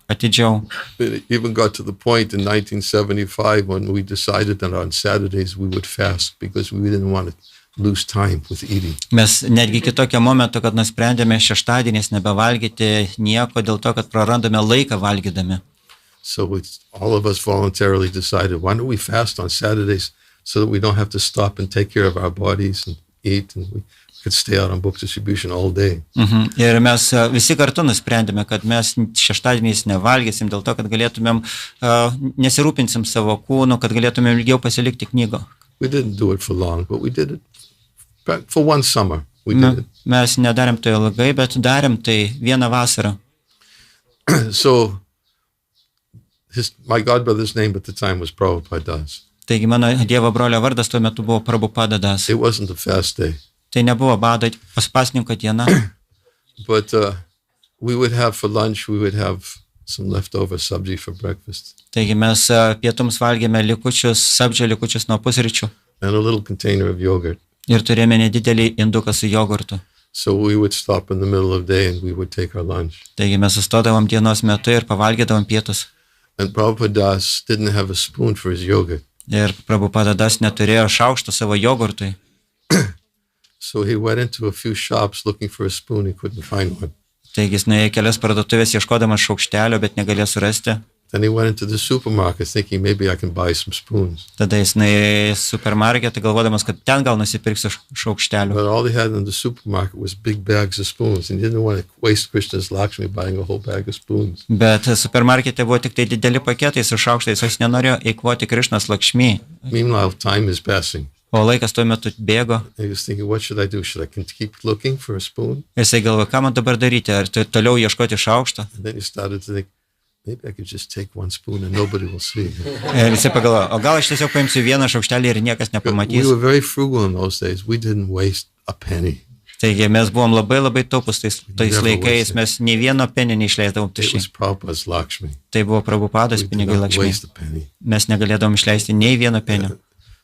atidžiau. It even got to the point in 1975 when we decided that on Saturdays we would fast because we didn't want to lose time with eating. Mes netgi iki tokio momento, kad nusprendėme šeštadieniais nebevalgyti nieko dėl to, kad prarandame laiką valgydami. So all of us voluntarily decided, why don't we fast on Saturdays so that we don't have to stop and take care of our bodies and eat, and we could stay out on book distribution all day. Ir mes visi kartu nusprendėme, kad mes šeštadieniais nevalgysim dėl to, kad galėtumėm, nesirūpinsim savo kūnu, kad galėtumėm ilgiau pasilikti knygą. We didn't do it for long, but we did it for one summer. We did it. Mes nedarėm tai ilgai, bet darėm tai vieną vasarą. So my godbrother's name at the time was Prabhupada. Taigi mano Dievo brolio vardas tuo metu buvo Prabhupada. It wasn't a fast day. Tai nebuvo bado pasninko diena. But we would have for lunch, we would have some leftover sabji for breakfast. Taigi mes pietums valgėme sabdžio likučius nuo pusryčių. And a little container of yogurt. Ir turėjome nedidelį induką su jogurtu. So we would stop in the middle of the day and we would take our lunch. Taigi mes sustodavom dienos metu ir pavalgydavom pietus. And Prabhupada didn't have a spoon for his yogurt. Ir Prabhupada neturėjo šaukšto savo jogurtui. So he went into a few shops looking for a spoon. He couldn't find one. Taigi jis nuėjo kelias parduotuvės ieškodamas šaukštelio, bet negalėjo surasti. Then he went into the supermarket thinking maybe I can buy some spoons. Tada jis nuėjo į supermarketą galvodamas, kad ten gal nusipirksiu šaukštelių. But all they had in the supermarket was big bags of spoons, and he didn't want to waste Krishna's Lakshmi buying a whole bag of spoons. Bet supermarkete buvo tik tai dideli paketai su šaukštais, jis nenorėjo eikvoti Krishnos Lakshmi. Meanwhile, time is passing. O laikas tuo metu bėgo. And he was thinking, what should I do? Should I keep looking for a spoon? Jisai galvoja, ką man dabar daryti, ar toliau ieškoti šaukšto. And then he started to think, maybe I could just take one spoon and nobody will see. Ir jisai pagalvoja, o gal aš tiesiog paimsiu vieną šaukštelį ir niekas We nepamatys. were very frugal in those days. We didn't waste a penny. Taigi mes buvom labai taupus tais Never laikais, wasted. mes nei vieno penio neišleisdavom It was tuščiai. Prabhupada's Lakshmi. Tai buvo Prabhupados We did pinigai not Lakshmi. waste a penny. Mes negalėdavom išleisti nei vieno penio.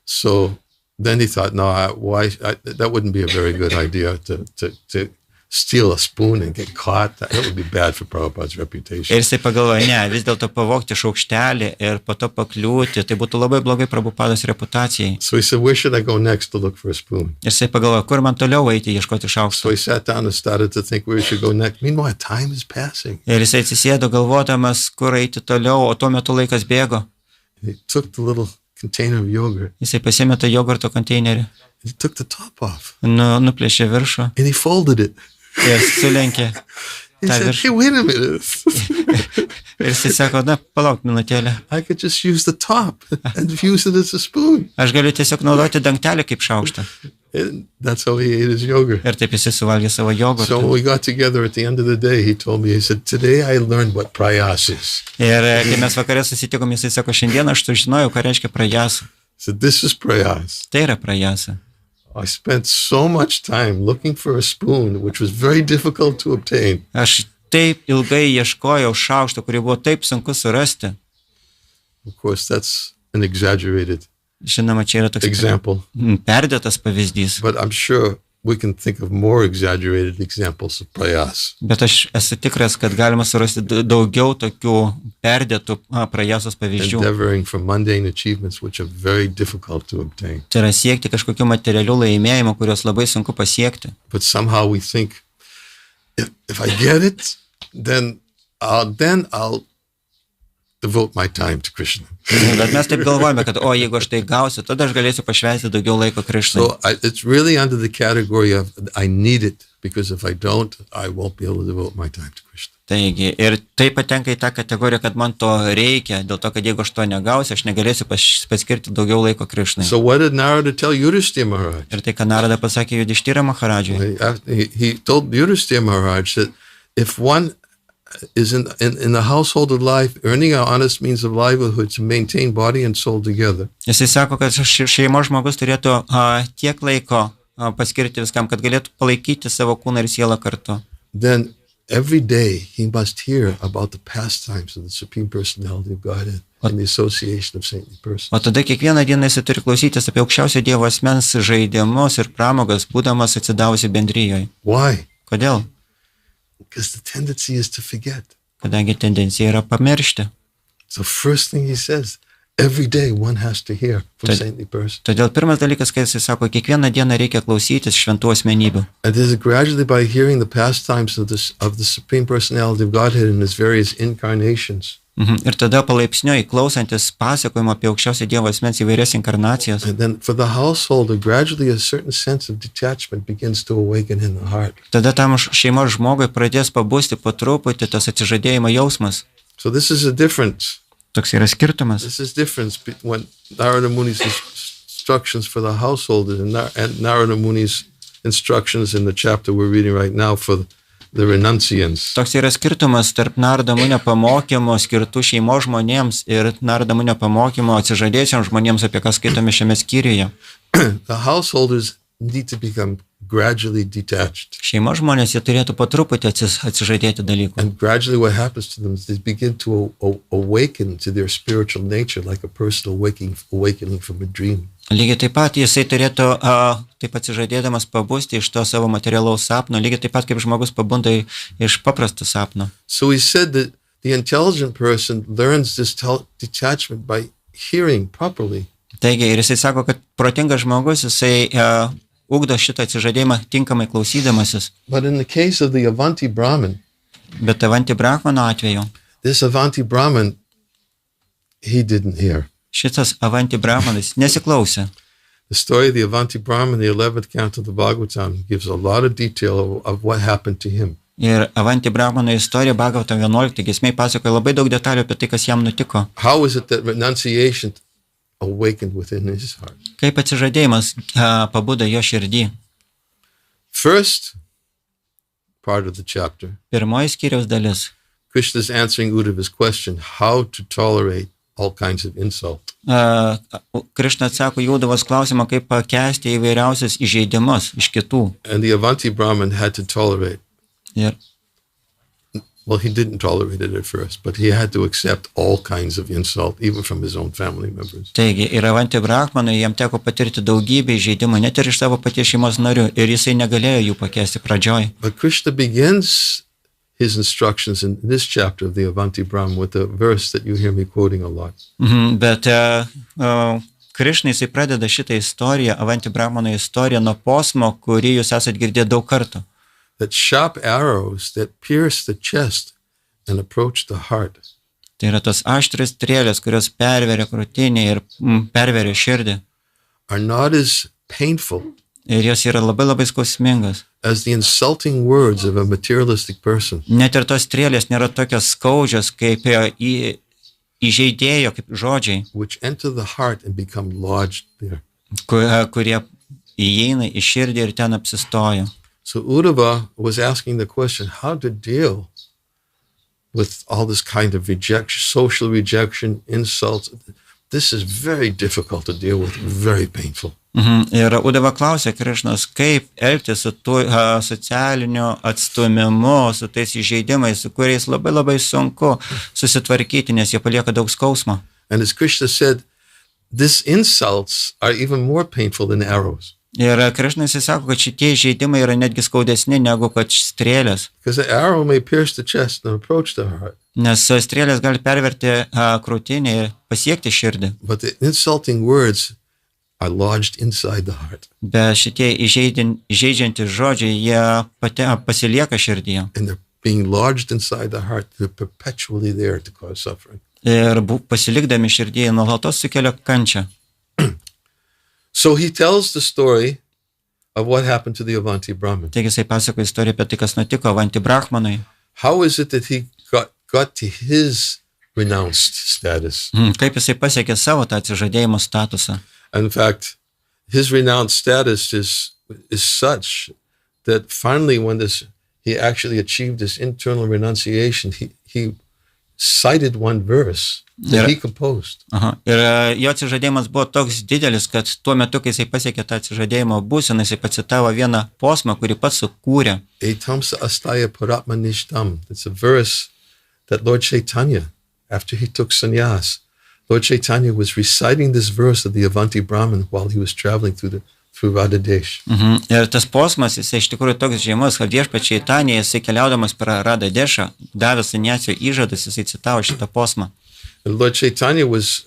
So then he thought, no, that wouldn't be a very good idea to steal a spoon and get caught. That would be bad for Prabhupada's reputation. Ir jisai pagalvoja, ne, vis dėlto pavogti šaukštelį ir po to pakliūti, tai būtų labai blogai Prabhupados reputacijai. So he said, where should I go next to look for a spoon? Ir jisai pagalvoja, kur man toliau eiti ieškoti So šaukšto. he sat down and started to think where he should go next. Meanwhile, time is passing. Ir jisai atsisėdo galvodamas, kur eiti toliau, o tuo metu laikas bėgo. He took the little container of yogurt. Jisai pasėmė tą jogurto konteinerį, He took the top off nuplėšė viršų and he folded it. ir sulenkė He tą said, viršų. hey, wait a minute. Ir jisai sako, na, palauk minutėlę, I could just use the top and use it as a spoon. aš galiu tiesiog naudoti dangtelį kaip šaukštą. And that's how he ate his yogurt. Ir taip jisai suvalgė savo So jogurtą. when we got together at the end of the day, he told me, he said, today I learned what prayas is. Ir kai mes vakarė susitikom, jisai sako, šiandien aš sužinojau, ką reiškia prajasa. He said, this is prayas. Tai yra prajasa. I spent so much time looking for a spoon, which was very difficult to obtain. Aš taip ilgai ieškojau šaukšto, kurį buvo taip sunku surasti. Of course, that's an exaggerated Žinoma, čia yra toks example, perdėtas pavyzdys. but I'm sure we can think of more exaggerated examples of prayas. Bet aš esu tikras, kad galima surasti daugiau tokių perdėtų prajasos pavyzdžių. Endeavoring for mundane achievements which are very difficult to obtain. Tai yra siekti kažkokių materialių laimėjimų, kuriuos labai sunku pasiekti. But somehow we think, if I get it, then I'll devote my time to Krishna. Bet mes taip galvojame, kad jeigu aš tai gausiu, tada aš galėsiu pašvęsti daugiau laiko Krišnai. So it's really under the category of I need it, because if I don't, I won't be able to devote my time to Krishna. Taigi, ir tai patenka į tą kategoriją, kad man to reikia, dėl to, kad jeigu aš to negausiu, aš negalėsiu paskirti daugiau laiko Krišnai. So what did Narada tell Yudhishthira Maharaj? Ir tai, ką Narada pasakė Yudhishthira Maharadžui. He told Yudhishthira Maharaj that if one is in the household of life, earning an honest means of livelihood to maintain body and soul together, Jisai sako, kad šeimos žmogus turėtų tiek laiko paskirti viskam, kad galėtų palaikyti savo kūną ir sielą kartu. then every day he must hear about the pastimes of the Supreme Personality of Godhead and the association of saintly persons. O tada kiekvieną dieną jisai turi klausytis apie aukščiausio Dievo asmens žaidimus ir pramogas, būdamas atsidavusi bendryjoje. Why? Kodėl? Because the tendency is to forget. Kadangi tendencija yra pamiršti. So first thing he says, every day one has to hear from saintly persons. Todėl pirmas dalykas, kai jisai sako, kiekvieną dieną reikia klausytis šventų asmenybių. And this is gradually by hearing the pastimes of the Supreme Personality of Godhead in his various incarnations. Ir tada palaipsniui klausantis pasakojimo apie aukščiausio Dievo asmens įvairias inkarnacijas. And then for the householder, gradually a certain sense of detachment begins to awaken in the heart. Tada tam šeimos žmogui pradės pabusti po truputį tas atsižadėjimo jausmas. So this is a difference. Toks yra skirtumas. This is difference when Narada Muni's instructions for the householder and Narada Muni's instructions in the chapter we're reading right now for the renunciants. Toks yra skirtumas tarp Narada Munio pamokymo skirtų šeimos žmonėms ir Narada Munio pamokymo atsižadėjusiems žmonėms, apie ką skaitome šiame skyriuje. The householders need to become gradually detached. Šeimos žmonės jie turėtų po truputį atsižadėti dalykų. And gradually what happens to them is they begin to awaken to their spiritual nature like a person awakening from a dream. Lygiai taip pat jisai turėtų taip atsižadėdamas pabusti iš to savo materialaus sapno, lygiai taip pat kaip žmogus pabunda iš paprasto sapno. So he said that the intelligent person learns this detachment by hearing properly. Taigi, ir jisai sako, kad protingas žmogus, jisai ugdo šitą atsižadėjimą tinkamai klausydamasis. But in the case of the Avanti Brahmin, Bet Avanti Brahmano atveju, this Avanti Brahmin, he didn't hear. šitas Avanti Brahmanas nesiklausė. The story of the Avanti Brahmin, the 11th canto of the Bhagavatam, gives a lot of detail of what happened to him. Ir Avanti Brahmano istorija Bhagavatam 11 giesmėj pasakoja labai daug detalių apie tai, kas jam nutiko. How is it that renunciation awakened within his heart? Kaip atsižadėjimas pabudo jo širdį. First part of the chapter, Pirmoji skyriaus dalis. Krishna's answering Uddhava's question, how to tolerate all kinds of insult. Krishna atsako Jūdavos klausimą, kaip pakęsti įvairiausius įžeidimus iš kitų. And the Avanti Brahmin had to tolerate. Ir, Well, he didn't tolerate it at first, but he had to accept all kinds of insult, even from his own family members. taigi, ir Avanti Brahmanui jam teko patirti daugybę įžeidimų, net ir iš savo paties šeimos narių, ir jisai negalėjo jų pakęsti pradžioj. But Krishna begins his instructions in this chapter of the Avanti Brahmin with a verse that you hear me quoting a lot. Bet Krishna jisai pradeda šitą istoriją, Avanti Brahmano istoriją nuo posmo, kurį jūs esat girdėję daug kartų. That sharp arrows that pierce the chest and approach the heart Tai yra tos aštrios strėlės, kurios perveria krūtinę ir perveria širdį. are not as painful Ir jos yra labai labai skausmingas. as the insulting words of a materialistic person. Net ir tos strėlės nėra tokios skaudžios, kaip įžeidėjo, kaip žodžiai, Which enter the heart and become lodged there. kurie įeina į širdį ir ten apsistoja. So Uddhava was asking the question, how to deal with all this kind of rejection, social rejection, insults. This is very difficult to deal with, very painful. Ir Uddhava klausė Krišnos, kaip elgtis su tuo socialiniu atstumimu, su tais įžeidimais, su kuriais labai labai sunku susitvarkyti, nes jie palieka daug skausmo. And as Krishna said, these insults are even more painful than arrows. Ir Krišnas sako, kad šitie įžeidimai yra netgi skaudesni negu kad strėlės. Because the arrow may pierce the chest and approach the heart. Nes strėlės gali perverti krūtinę ir pasiekti širdį. But the insulting words are lodged inside the heart. Bet šitie įžeidžiantys žodžiai, jie pasilieka širdyje. And they're being lodged inside the heart. They're perpetually there to cause suffering. Ir pasilikdami širdyje nuolatos sukelia kančią. So he tells the story of what happened to the Avanti Brahmin. Taigi jisai pasako istoriją apie tai, kas nutiko Avanti Brahmanui. How is it that he got to his renounced status? Kaip jisai pasiekė savo tą atsižadėjimo statusą. In fact, his renounced status is such that finally when he actually achieved this internal renunciation, he cited one verse that he composed. Ir jo atsižadėjimas buvo toks didelis, kad tuo metu, kai jisai pasiekė tą atsižadėjimo būseną, jisai pacitavo vieną posmą, kurį pats sukūrė. Etamsa astaya paratmanishtam. It's a verse that Lord Chaitanya, after he took sannyas, Lord Chaitanya was reciting this verse of the Avanti Brahmin while he was traveling through Radha Desh. Ir tas posmas, jisai iš tikrųjų toks žymus, kad viešpačiai Chaitanija, jisai keliaudamas per Radha Dešą, davė sannyasio įžadus, jisai citavo šitą posmą. And Lord Chaitanya was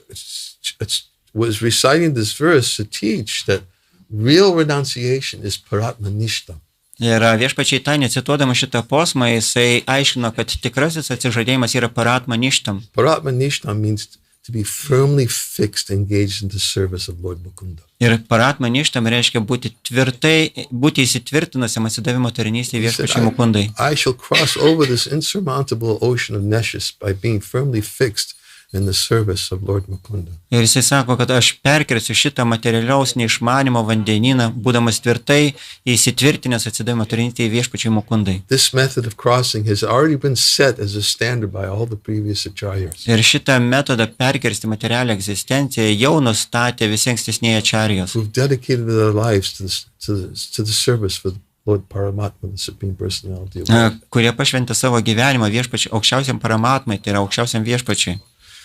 reciting this verse to teach that real renunciation is paratmanishtam. Ir viešpačiai Chaitanija, cituodama šitą posmą, jisai aiškino, kad tikrasis atsižadėjimas yra paratmanishtam. Paratmanishtam means to be firmly fixed, engaged in the service of Lord Mukunda. Ir paratmanishtam reiškia būti įsitvirtinusiam atsidavimo tarnystėje viešpačiai Mukundai. I shall cross over this insurmountable ocean of nescience by being firmly fixed in the service of Lord Mukunda. Ir jisai sako, kad aš perkelsiu šitą materialiaus neišmanimo vandenyną, būdamas tvirtai įsitvirtinęs atsidavimo tarnystėje viešpačiai Mukundai. This method of crossing has already been set as a standard by all the previous acharyas. Ir šitą metodą perkirsti materialią egzistenciją jau nustatė visi ankstesnieji acharyos, Who've dedicated their lives to the service for Lord Paramatma, the Supreme Personality of God. kurie pašventė savo gyvenimą viešpačiai aukščiausiam Paramatmai, tai yra aukščiausiam viešpačiai.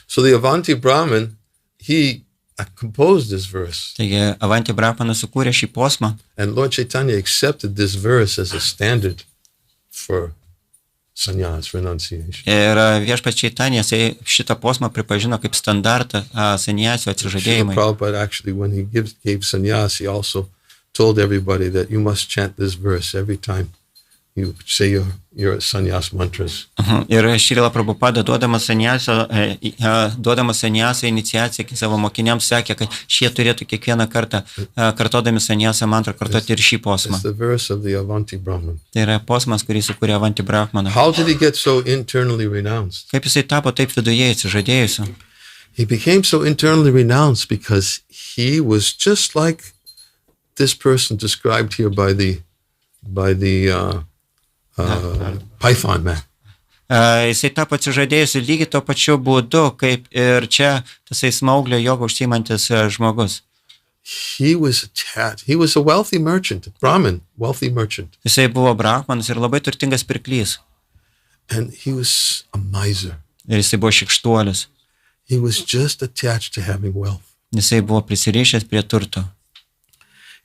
So the Avanti Brahmin, he composed this verse. Taigi Avanti Brahmanas sukūrė šį posmą And Lord Chaitanya accepted this verse as a standard for sannyas, renunciation. ir viešpačiai Chaitanija šitą posmą pripažino kaip standartą sannyasio Srila atsižadėjimui. Prabhupada actually, when he gave sannyas, he also told everybody that you must chant this verse every time you say your sannyas mantras. Ir Šrila Prabhupada duodamas sannyasą iniciaciją savo mokiniams sakė, kad šie turėtų kiekvieną kartą kartodami sannyasą mantrą kartoti ir šį posmą. It's the verse of the Avanti Brahmin. Tai yra posmas, kurį sukūrė Avanti Brahmana. How did he get so internally renounced? Kaip jisai tapo taip viduje atsižadėjusiu? He became so internally renounced because he was just like this person described here by the Python man. Jisai tapo atsižadėjusiu lygiai tuo pačiu būdu, kaip ir čia tasai smauglio jogą užsiimantis žmogus. He was attached. He was a wealthy merchant, Brahmin, wealthy merchant. Jisai buvo brahmanas ir labai turtingas pirklys. And he was a miser. Ir jisai buvo šikštuolis. He was just attached to having wealth. Jisai buvo prisirišęs prie turto.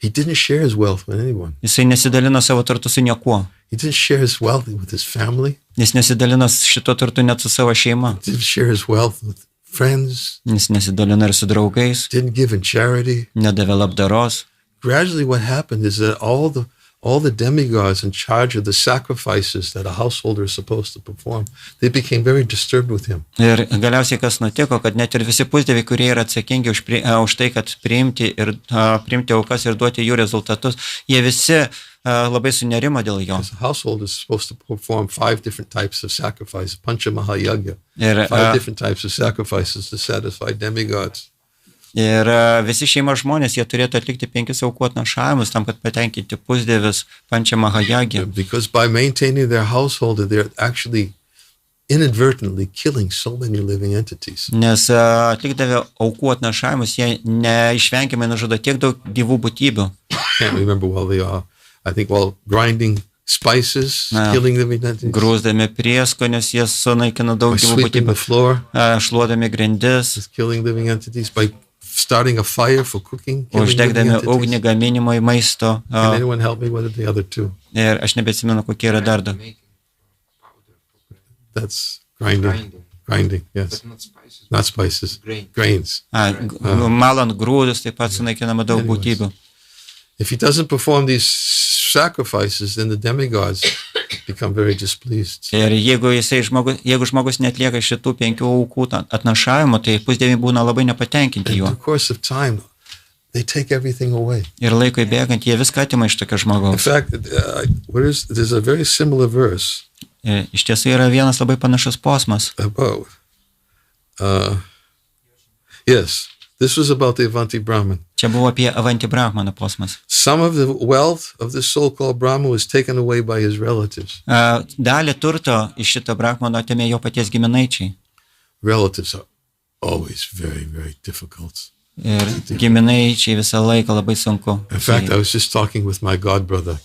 He didn't share his wealth with anyone. Jisai nesidalino savo turtu su niekuo. He didn't share his wealth with his family. Jis nesidalino šito turtu net su savo šeima. He didn't share his wealth with friends. Jis nesidalino ir su draugais. Didn't give in charity. Nedavė labdaros. Gradually what happened is that all the demigods in charge of the sacrifices that a householder is supposed to perform, they became very disturbed with him. Ir galiausiai kas nutiko, kad net ir visi pusdieviai, kurie yra atsakingi už tai, kad priimti aukas ir duoti jų rezultatus, jie visi labai sunerimo dėl jo. Because a householder is supposed to perform 5 different types of sacrifices, Pancha Mahayagya, Ir 5 different types of sacrifices to satisfy demigods. Ir visi šeimos žmonės, jie turėtų atlikti 5 aukų atnašavimus tam, kad patenkinti pusdievis Pančia Mahajagi. Because by maintaining their household, they're actually inadvertently killing so many living entities. Nes atlikdavę aukų atnašavimus, jie neišvengiamai nužudo tiek daug gyvų būtybių. Can't remember while they are, I think while grinding spices, killing living entities. Grūsdami prieskonius, jie sunaikina daug By gyvų sweeping būtybių. the floor, Šluodami grindis, just killing living entities. By starting a fire for cooking, killing living uždegdami ugnį entities. gaminimui maisto. Can anyone help me? What are the other two? Ir aš nebeatsimenu, kokie yra dar du. That's grinding. Grinding, yes. Not spices. Grains. Malant grūdus, taip pat sunaikinama daug Anyways. būtybių. If he doesn't perform these sacrifices, then the demigods become very displeased. Ir jeigu žmogus netlieka šitų 5 aukų atnašavimo, tai pusdieviai būna labai nepatenkinti In juo. the course of time, they take everything away. Ir laikui bėgant, jie viską atima iš tokio In žmogaus. fact, there's a very similar verse Ir iš tiesų yra vienas labai panašus posmas. about, yes, this was about the Avanti Brahman. Čia buvo apie Avanti Brahmano posmas. Some of the wealth of this so-called Brahman was taken away by his relatives. Dalį turto iš šito Brahmano atėmė jo paties giminaičiai. Relatives are always very, very difficult. Ir giminaičiai visą laiką labai sunku. In fact, I was just talking with my god brother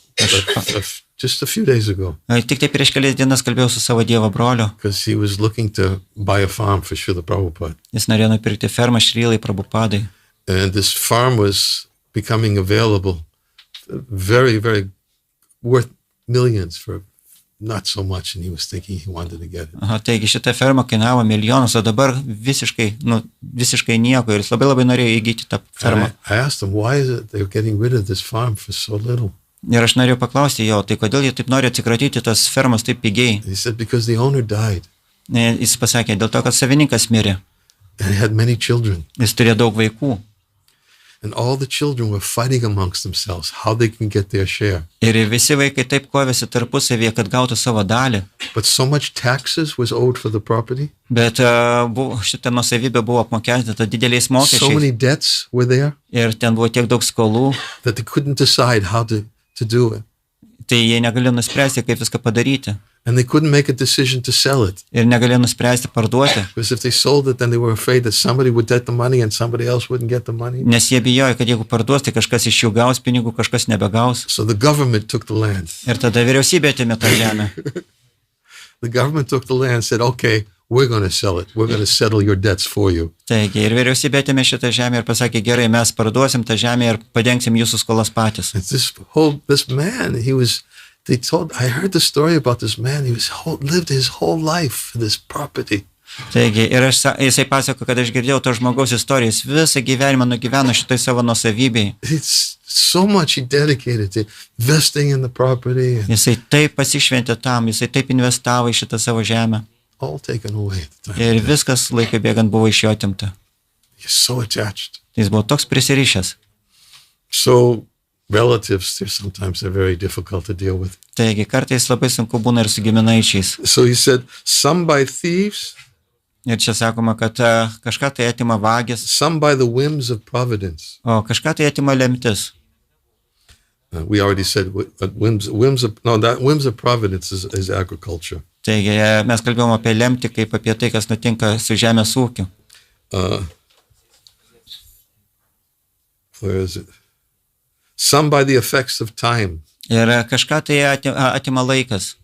just a few days ago Tik tai prieš kelias dienas kalbėjau su savo Dievo broliu. because he was looking to buy a farm for Srila Prabhupada. Jis norėjo nupirkti fermą Šrilai Prabhupadai. And this farm was becoming available, very, very worth millions for not so much, and he was thinking he wanted to get it. Taigi šita ferma kainavo milijonus, o dabar visiškai nieko ir jis labai norėjo įgyti tą fermą. I asked him, why is it they're getting rid of this farm for so little? Ir aš norėjau paklausti jo, tai kodėl jie taip nori atsikratyti tos fermos taip pigiai? He said, because the owner died Jis pasakė, dėl to, kad savininkas mirė. and he had many children. Jis turėjo daug vaikų. And all the children were fighting amongst themselves how they can get their share. Ir visi vaikai taip kovėsi tarpusavėje, kad gautų savo dalį. But so much taxes was owed for the property. Bet šitą nuosavybę buvo apmokestinta dideliais So mokesčiais. many debts were there Ir ten buvo tiek daug skolų, that they couldn't decide how to do it. tai jie negalėjo nuspręsti, kaip viską padaryti. And they couldn't make a decision to sell it. Ir negalėjo nuspręsti parduoti. Because if they sold it, then they were afraid that somebody would get the money and somebody else wouldn't get the money. Nes jie bijojo, kad jeigu parduos, tai kažkas iš jų gaus pinigų, kažkas nebegaus. So the government took the land. Ir tada vyriausybė atėmė tą žemę. The government took the land and said, okay, we're going to sell it. We're going to settle your debts for you. Taigi, ir vyriausybė atėmė šitą žemę ir pasakė, gerai, mes parduosim tą žemę ir padengsim jūsų skolas patys. And this man, I heard the story about this man. Lived his whole life for this property. Taigi, ir jisai pasako, kad aš girdėjau to žmogaus istorijas, visą gyvenimą nugyveno šitoj savo nuosavybei. It's so much he dedicated to investing in the property. And Jisai taip pasišventė tam, jisai taip investavo į šitą savo žemę. all taken away at the time. Ir viskas laikai bėgant buvo iš jo atimta. He's so attached. Jis buvo toks prisirišęs. So relatives, sometimes they're very difficult to deal with. Taigi, kartais labai sunku būna ir su giminaičiais. So he said, some by thieves, Ir čia sakoma, kad kažką tai atima vagis, some by the whims of providence. o kažką tai atima lemtis. We already said whims of providence is agriculture. Taigi, mes kalbėjom apie lemtį, kaip apie tai, kas nutinka su žemės ūkiu. Where is it? Some by the effects of time, Ir kažką tai atima laikas,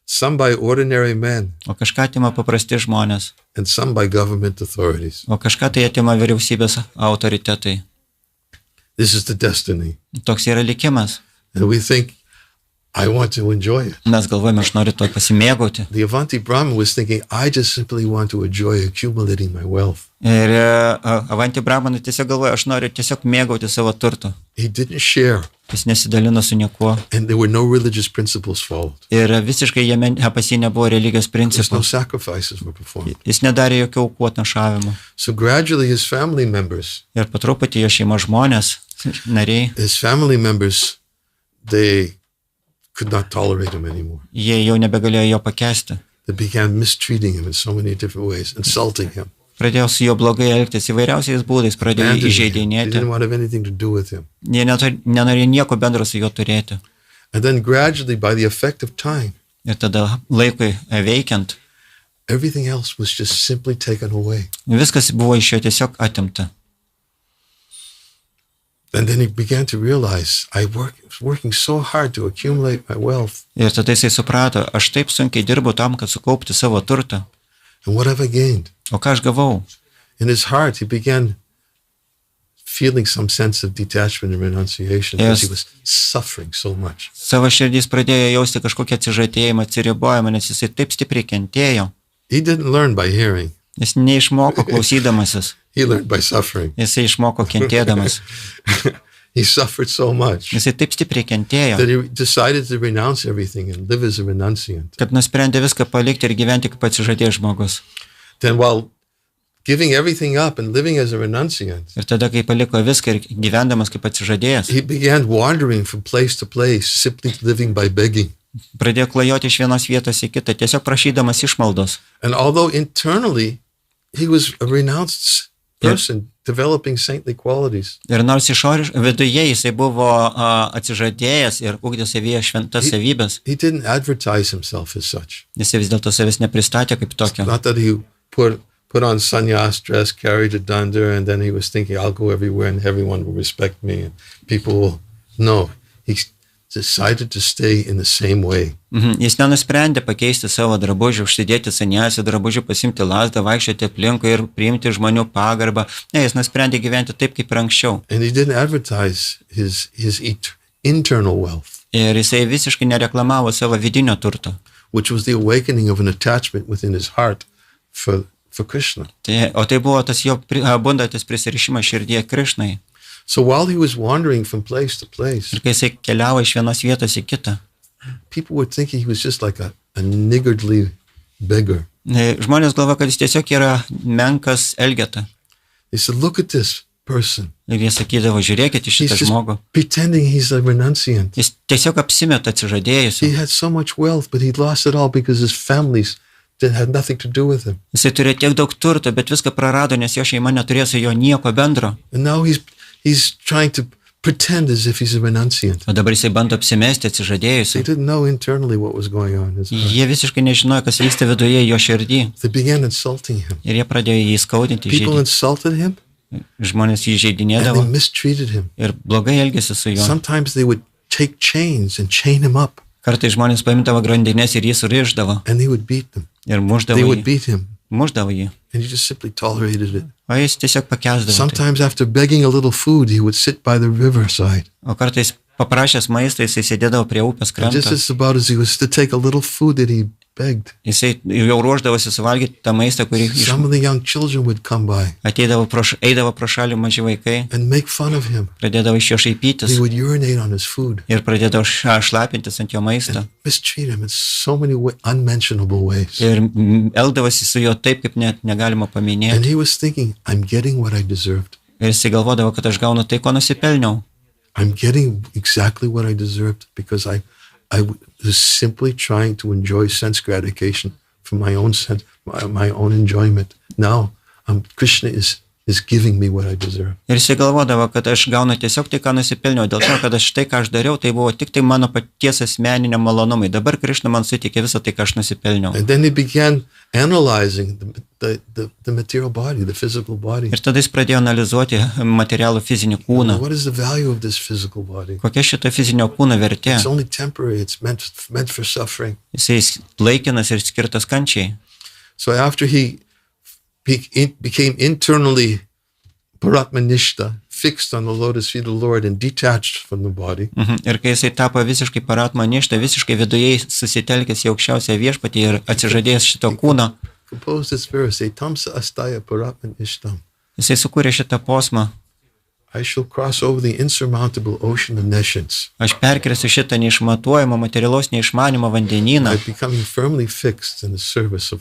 some by ordinary men, o kažką atima paprasti žmonės, and some by government authorities. o kažką tai atima vyriausybės autoritetai. This is the destiny. Toks yra likimas. And we think, I want to enjoy it. Mes galvojame, aš noriu to pasimėgauti. The Avanti Brahman was thinking, I just simply want to enjoy accumulating my wealth. Ir Avanti Brahmanai tiesiog galvoja, aš noriu tiesiog mėgauti savo turtų. He didn't share, Jis nesidalino su niekuo. and there were no religious principles followed. Ir visiškai jame pas jį nebuvo religijos Because no principų. sacrifices were performed. Jis nedarė jokių aukų atnašavimų. So gradually his family members, Ir patruputį jo šeimos žmonės, nariai, they could not tolerate him anymore. jie jau nebegalėjo jo pakęsti. They began mistreating him in so many different ways, insulting him. pradėjo su juo blogai elgtis įvairiausiais būdais, pradėjo abandoned him. They įžeidinėti. didn't want to have anything to do with him. Jie nenorėjo nieko bendro su juo turėti. And then gradually, by the effect of time, Ir tada laikui veikiant, everything else was just simply taken away. viskas buvo iš jo tiesiog atimta. And then he began to realize, was working so hard to accumulate my wealth. Ir tada jisai suprato, aš taip sunkiai dirbu tam, kad sukaupti savo turtą. And what have I gained? O ką aš gavau? In his heart, he began feeling some sense of detachment and renunciation Yes. because he was suffering so much. Savo širdys pradėjo jausti kažkokią atsižadėjimą, atsiribojimą, nes jisai taip stipriai kentėjo. He didn't learn by hearing. Jis neišmoko klausydamasis, He learned by suffering. jisai išmoko kentėdamas. He suffered so much Jisai taip stipriai kentėjo, that he decided to renounce everything and live as a renunciant. kad nusprendė viską palikti ir gyventi kaip atsižadėjęs žmogus. Then while giving everything up and living as a renunciant, Ir tada, kai paliko viską ir gyvendamas kaip atsižadėjęs, he began wandering from place to place, simply living by begging. pradėjo klajoti iš vienos vietos į kitą, tiesiog prašydamas išmaldos. And although internally he was a renounced person, developing saintly qualities, Ir nors viduje jisai buvo atsižadėjęs ir ugdė savyje šventas savybės, he didn't advertise himself as such. jisai vis dėlto savęs nepristatė kaip tokio. Not that he put on sannyas dress, carried a danda, and then he was thinking, I'll go everywhere and everyone will respect me and people will. No, he decided to stay in the same way. Jis nenusprendė pakeisti savo drabužių, užsidėti saniausią drabužių, pasimti lasdą, vaikščioti aplinkui ir priimti žmonių pagarbą. Ne, jis nusprendė gyventi taip kaip ir anksčiau. And he didn't advertise his internal wealth, Ir jisai visiškai nereklamavo savo vidinio turto. which was the awakening of an attachment within his heart for Krishna. O tai buvo tas jo bundantis prisirišimas širdyje Krišnai. So while he was wandering from place to place, Ir kai jisai keliavo iš vienos vietos į kitą, people were thinking he was just like a niggardly beggar. žmonės galvoja, kad jis tiesiog yra menkas elgeta. They said, look at this person. Ir jie sakydavo, žiūrėkit į He's šitą just žmogų. pretending he's a renunciant. Jis tiesiog apsimeta He atsižadėjusiu. had so much wealth, but he lost it all because his families had nothing to do with him. Jisai turėjo tiek daug turto, bet viską prarado, nes jo šeima neturėjo su jo nieko bendro. And now he's trying to pretend as if he's a renunciant. O dabar jisai bando apsimesti They atsižadėjusiu. didn't know internally what was going on in his heart. Jie visiškai nežinojo, kas vyksta viduje jo širdį. They began insulting him. Ir jie pradėjo jį skaudinti. People insulted him Žmonės jį and they žaidinėdavo mistreated him. ir blogai elgėsi su juo. Sometimes they would take chains and chain him up Kartais žmonės paimdavo grandinės ir jį surišdavo and they would beat them. ir They muždavo would jį. beat him Muždavo jį. and he just simply tolerated it. O jis tiesiog pakęsdavo. Tai. Sometimes after begging a little food, he would sit by the riverside. O kartais paprašęs maistą, jisai sėdėdavo prie upės And just kranto. as about as he was to take a little food that he begged, Jisai jau ruoždavosi suvalgyti tą maistą, kurį some of the young children would come by eidavo pro šalį maži vaikai, and make fun of him. pradėdavo iš jo šaipytis They would urinate on his food ir pradėdavo šlapintis ant jo maisto. and mistreat him in so many unmentionable ways. Ir elgdavosi su juo taip, kaip net negalima And paminėti. he was thinking, I'm getting what I deserved. Ir jisai galvodavo, kad aš gaunu tai, ko nusipelniau. I'm getting exactly what I deserved because I was simply trying to enjoy sense gratification from my own sense, my own enjoyment. Now, Krishna is giving me what I deserve. Ir jisai galvodavo, kad aš gaunu tiesiog tai, ką nusipelniau, dėl to, kad aš tai, ką aš dariau, tai buvo tik tai mano paties asmeniniam malonumai. Dabar Krišna man suteikė visą tai, ką aš nusipelniau. And then he began analyzing the material body, the physical body. Ir tada jis pradėjo analizuoti materialų fizinį kūną. What is the value of this physical body? Kokia šito fizinio kūno vertė? It's only temporary. It's meant for suffering. Jisai laikinas ir skirtas kančiai. So after he became internally paratmanishta, fixed on the lotus feet of the Lord and detached from the body, Ir kai jisai tapo visiškai paratmanishta, visiškai viduje susitelkęs į aukščiausią viešpatį ir atsižadėjęs šito kūno, composed this verse, Tamsa astaya paratmanishtam. jisai sukūrė šitą posmą. I shall cross over the insurmountable ocean of nescience Aš perkrėsiu šitą neišmatuojamą materialaus neišmanimo vandenyną, by becoming firmly fixed in the service of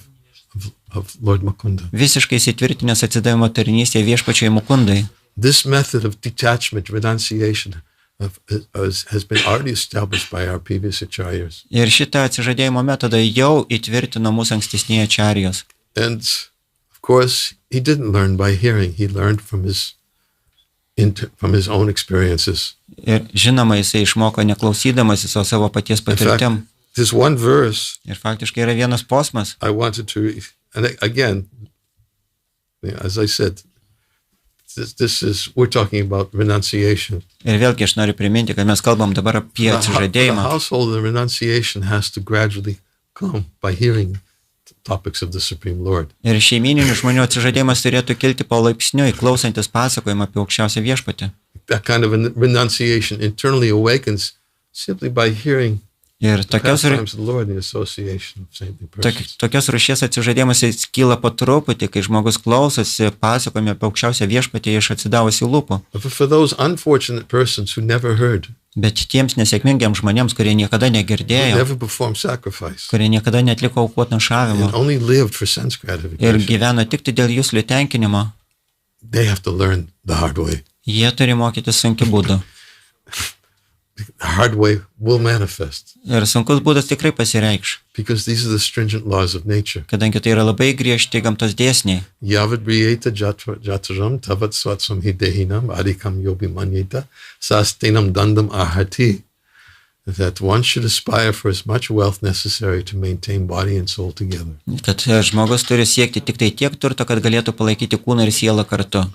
Lord Mukunda. visiškai įsitvirtinęs atsidavimo tarnystėje viešpačiui Mukundai. This method of detachment, renunciation, has been already established by our previous acharyas. Ir šitą atsižadėjimo metodą jau įtvirtino mūsų ankstesnėje ačarijos. And of course, he didn't learn by hearing. He learned from his own experiences. Ir žinoma, jisai išmoko neklausydamasis, o savo paties In fact, patirtim. this one verse Ir faktiškai yra vienas posmas. I wanted to read, and again, as I said, we're talking about renunciation. Ir vėlgi aš noriu priminti, kad mes kalbam dabar apie The atsižadėjimą. household, the renunciation has to gradually come by hearing topics of the Supreme Lord. Ir šeimininių žmonių atsižadėjimas turėtų kilti palaipsniui, klausantis pasakojimą apie aukščiausią viešpatį. That kind of a renunciation internally awakens simply by hearing Ir the tokios pastimes of the Lord in the association of saintly persons. rūšies atsižadėjimas jis kyla po truputį, kai žmogus klausosi pasakojimą apie aukščiausią viešpatį iš atsidavusių lūpų. But for those unfortunate persons who never heard, Bet tiems nesėkmingiams žmonėms, kurie niekada who negirdėjo, never performed sacrifice, kurie niekada netliko aukotnašavimo and only lived for sense ir gratification, gyveno tik tai dėl jūsų tenkinimo, they have to learn the hard way. jie turi mokytis sunkiu būdu. The hard way will manifest Ir sunkus būdas tikrai pasireikš, because these are the stringent laws of nature. kadangi tai yra labai griežti gamtos dėsniai. Yavad briyeta jataram tavat swatsam hidehinam adikam yobi manyeta sastenam dandam ahati. That one should aspire for as much wealth necessary to maintain body and soul together. Kad žmogus turi siekti tik tai tiek turto, kad galėtų palaikyti kūną ir sielą kartu.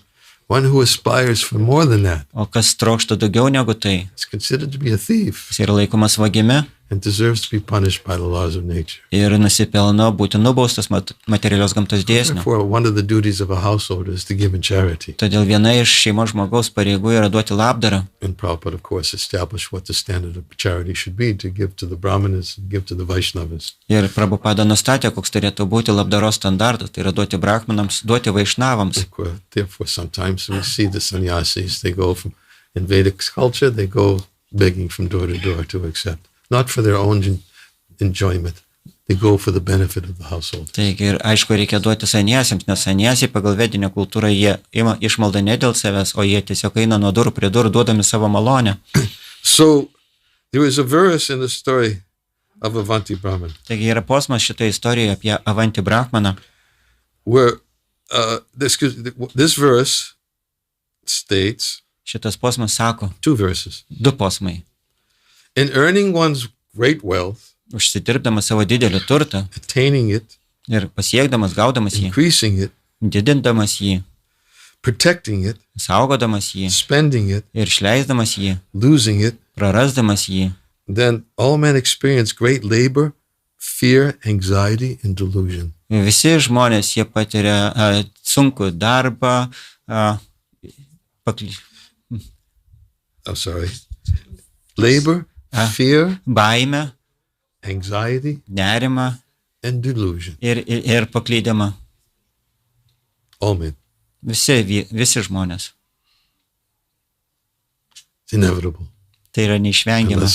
One who aspires for more than that O kas trokšta daugiau negu tai, is considered to be a thief jis yra laikomas vagimi and deserves to be punished by the laws of nature. ir nusipelno būti nubaustas materialios gamtos dėsnių. Therefore, one of the duties of a household is to give in charity. Todėl viena iš šeimos žmogaus pareigų yra duoti labdarą. And Prabhupada, of course, established what the standard of charity should be, to give to the Brahmanas and give to the Vaishnavas. Ir Prabhupada nustatė, koks turėtų būti labdaros standartas, tai yra duoti brahmanams, duoti vaišnavams. Therefore, sometimes we see the sannyasis, they go from, in Vedic culture, they go begging from door to door to accept. Not for their own enjoyment. They go for the benefit of the household. Taigi ir aišku reikia duoti saniesiams, nes saniesiai pagal vedinę kultūrą jie ima išmaldą ne dėl savęs, o jie tiesiog eina nuo durų prie durų duodami savo malonę. So, there is a verse in the story of Avanti Brahman Taigi yra posmas šitoje istorijoje apie Avanti Brahmaną, where this verse states, šitas posmas sako, two verses, du posmai. in earning one's great wealth, Užsidirbdamas savo didelį turtą attaining it, ir pasiekdamas, gaudamas jį, increasing it, didindamas jį, protecting it, saugodamas jį spending it, ir išleisdamas jį, losing it, prarasdamas jį, then all men experience great labor, fear, anxiety, and delusion. visi žmonės jie patiria sunkų darbą, Labor, fear, baimę, anxiety, nerimą and delusion. ir paklydimą. All men. Visi žmonės. It's inevitable. Tai yra neišvengiama.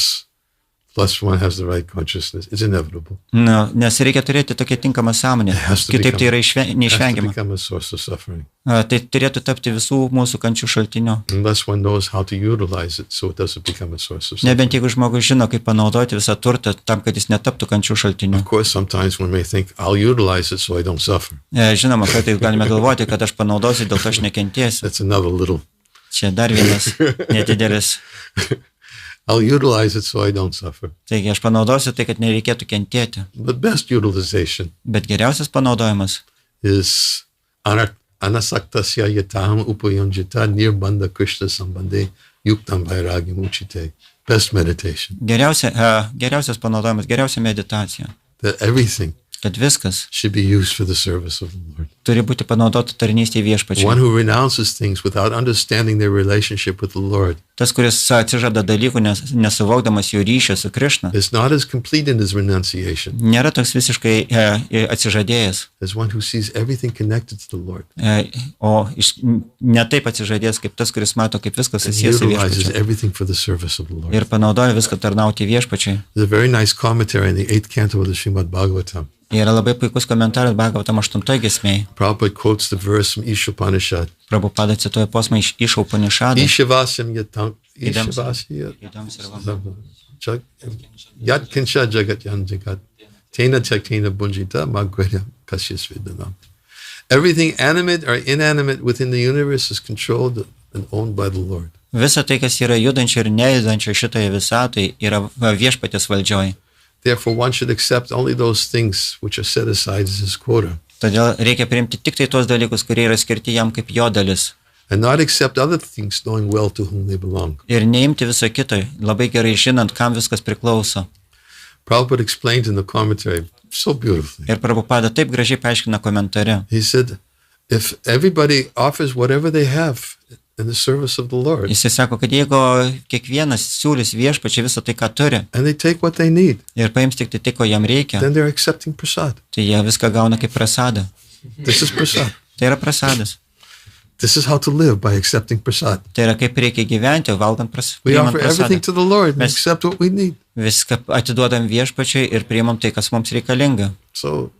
Plus one has the right consciousness. It's inevitable. Nes reikia turėti tokią tinkamą sąmonę. Kitaip tai yra It has to neišvengiama. become a source of suffering. Tai turėtų tapti visų mūsų kančių šaltiniu. Unless one knows how to utilize it so it doesn't become a source of suffering. Nebent jeigu žmogus žino, kaip panaudoti visą turtą tam, kad jis netaptų kančių šaltiniu. Of course, sometimes one may think, I'll utilize it so I don't suffer. Žinoma, kartais galime galvoti, kad aš panaudosiu, dėl to aš nekentėsiu. That's another little. Čia dar vienas nedidelis. I'll utilize it so I don't suffer. Taigi aš panaudosiu tai, kad nereikėtų kentėti. The best utilization Bet geriausias panaudojimas is anasaktasya yataham upayonjita nirbandha krishna sambandhe yuktam vairagim uchite. Best meditation. Geriausias panaudojimas, geriausia meditacija. That everything Kad viskas should be used for the service of the Lord. turi būti panaudota tarnystėje viešpačiui. One who renounces things without understanding their relationship with the Lord Tas, kuris atsižada dalykų, nesuvokdamas jų ryšio su Krišna, is not as complete in his renunciation nėra toks visiškai atsižadėjęs, as one who sees everything connected to the Lord o netaip atsižadėjęs kaip tas, kuris mato, kaip viskas and susijęs su utilizes viešpačiu everything for the service of the Lord. ir panaudoja viską tarnauti viešpačiui. There's a very nice commentary in the 8th canto of the Srimad Bhagavatam. Yra labai puikus komentaras Bhagavatam 8 giesmėje. Prabhupada quotes the verse from Ishopanishad. Prabhupada cituoja posmą iš Išaupanishado. Ishavasyam yatam Ishavasya Yat kinsha jagat yan jagat Tena chaktena bunjita magvaya kasyasvidanam. Everything animate or inanimate within the universe is controlled and owned by the Lord. Visa tai, kas yra judančio ir nejudančio šitoje visatoje, yra viešpatės valdžioj. Therefore, one should accept only those things which are set aside as his quota, Todėl reikia priimti tik tai tuos dalykus, kurie yra skirti jam kaip jo dalis. and not accept other things, knowing well to whom they belong. Ir neimti viso kito, labai gerai žinant, kam viskas priklauso. Prabhupada explained in the commentary so beautifully. Ir Prabhupada taip gražiai paaiškina komentare. He said, if everybody offers whatever they have in the service of the Lord, Jisai sako, kad jeigu kiekvienas siūlys viešpačiai visą tai, ką turi, and they take what they need, ir paims tik tai, ko jam reikia, then they're accepting prasad. tai jie viską gauna kaip prasadą. This is prasad. Tai yra prasadas. This is how to live, by accepting prasad. Tai yra kaip reikia gyventi, valgant We priimant offer everything prasadą. to the Lord and Mes- accept what we need. Viską atiduodam viešpačiai ir priimam tai, kas mums reikalinga. So,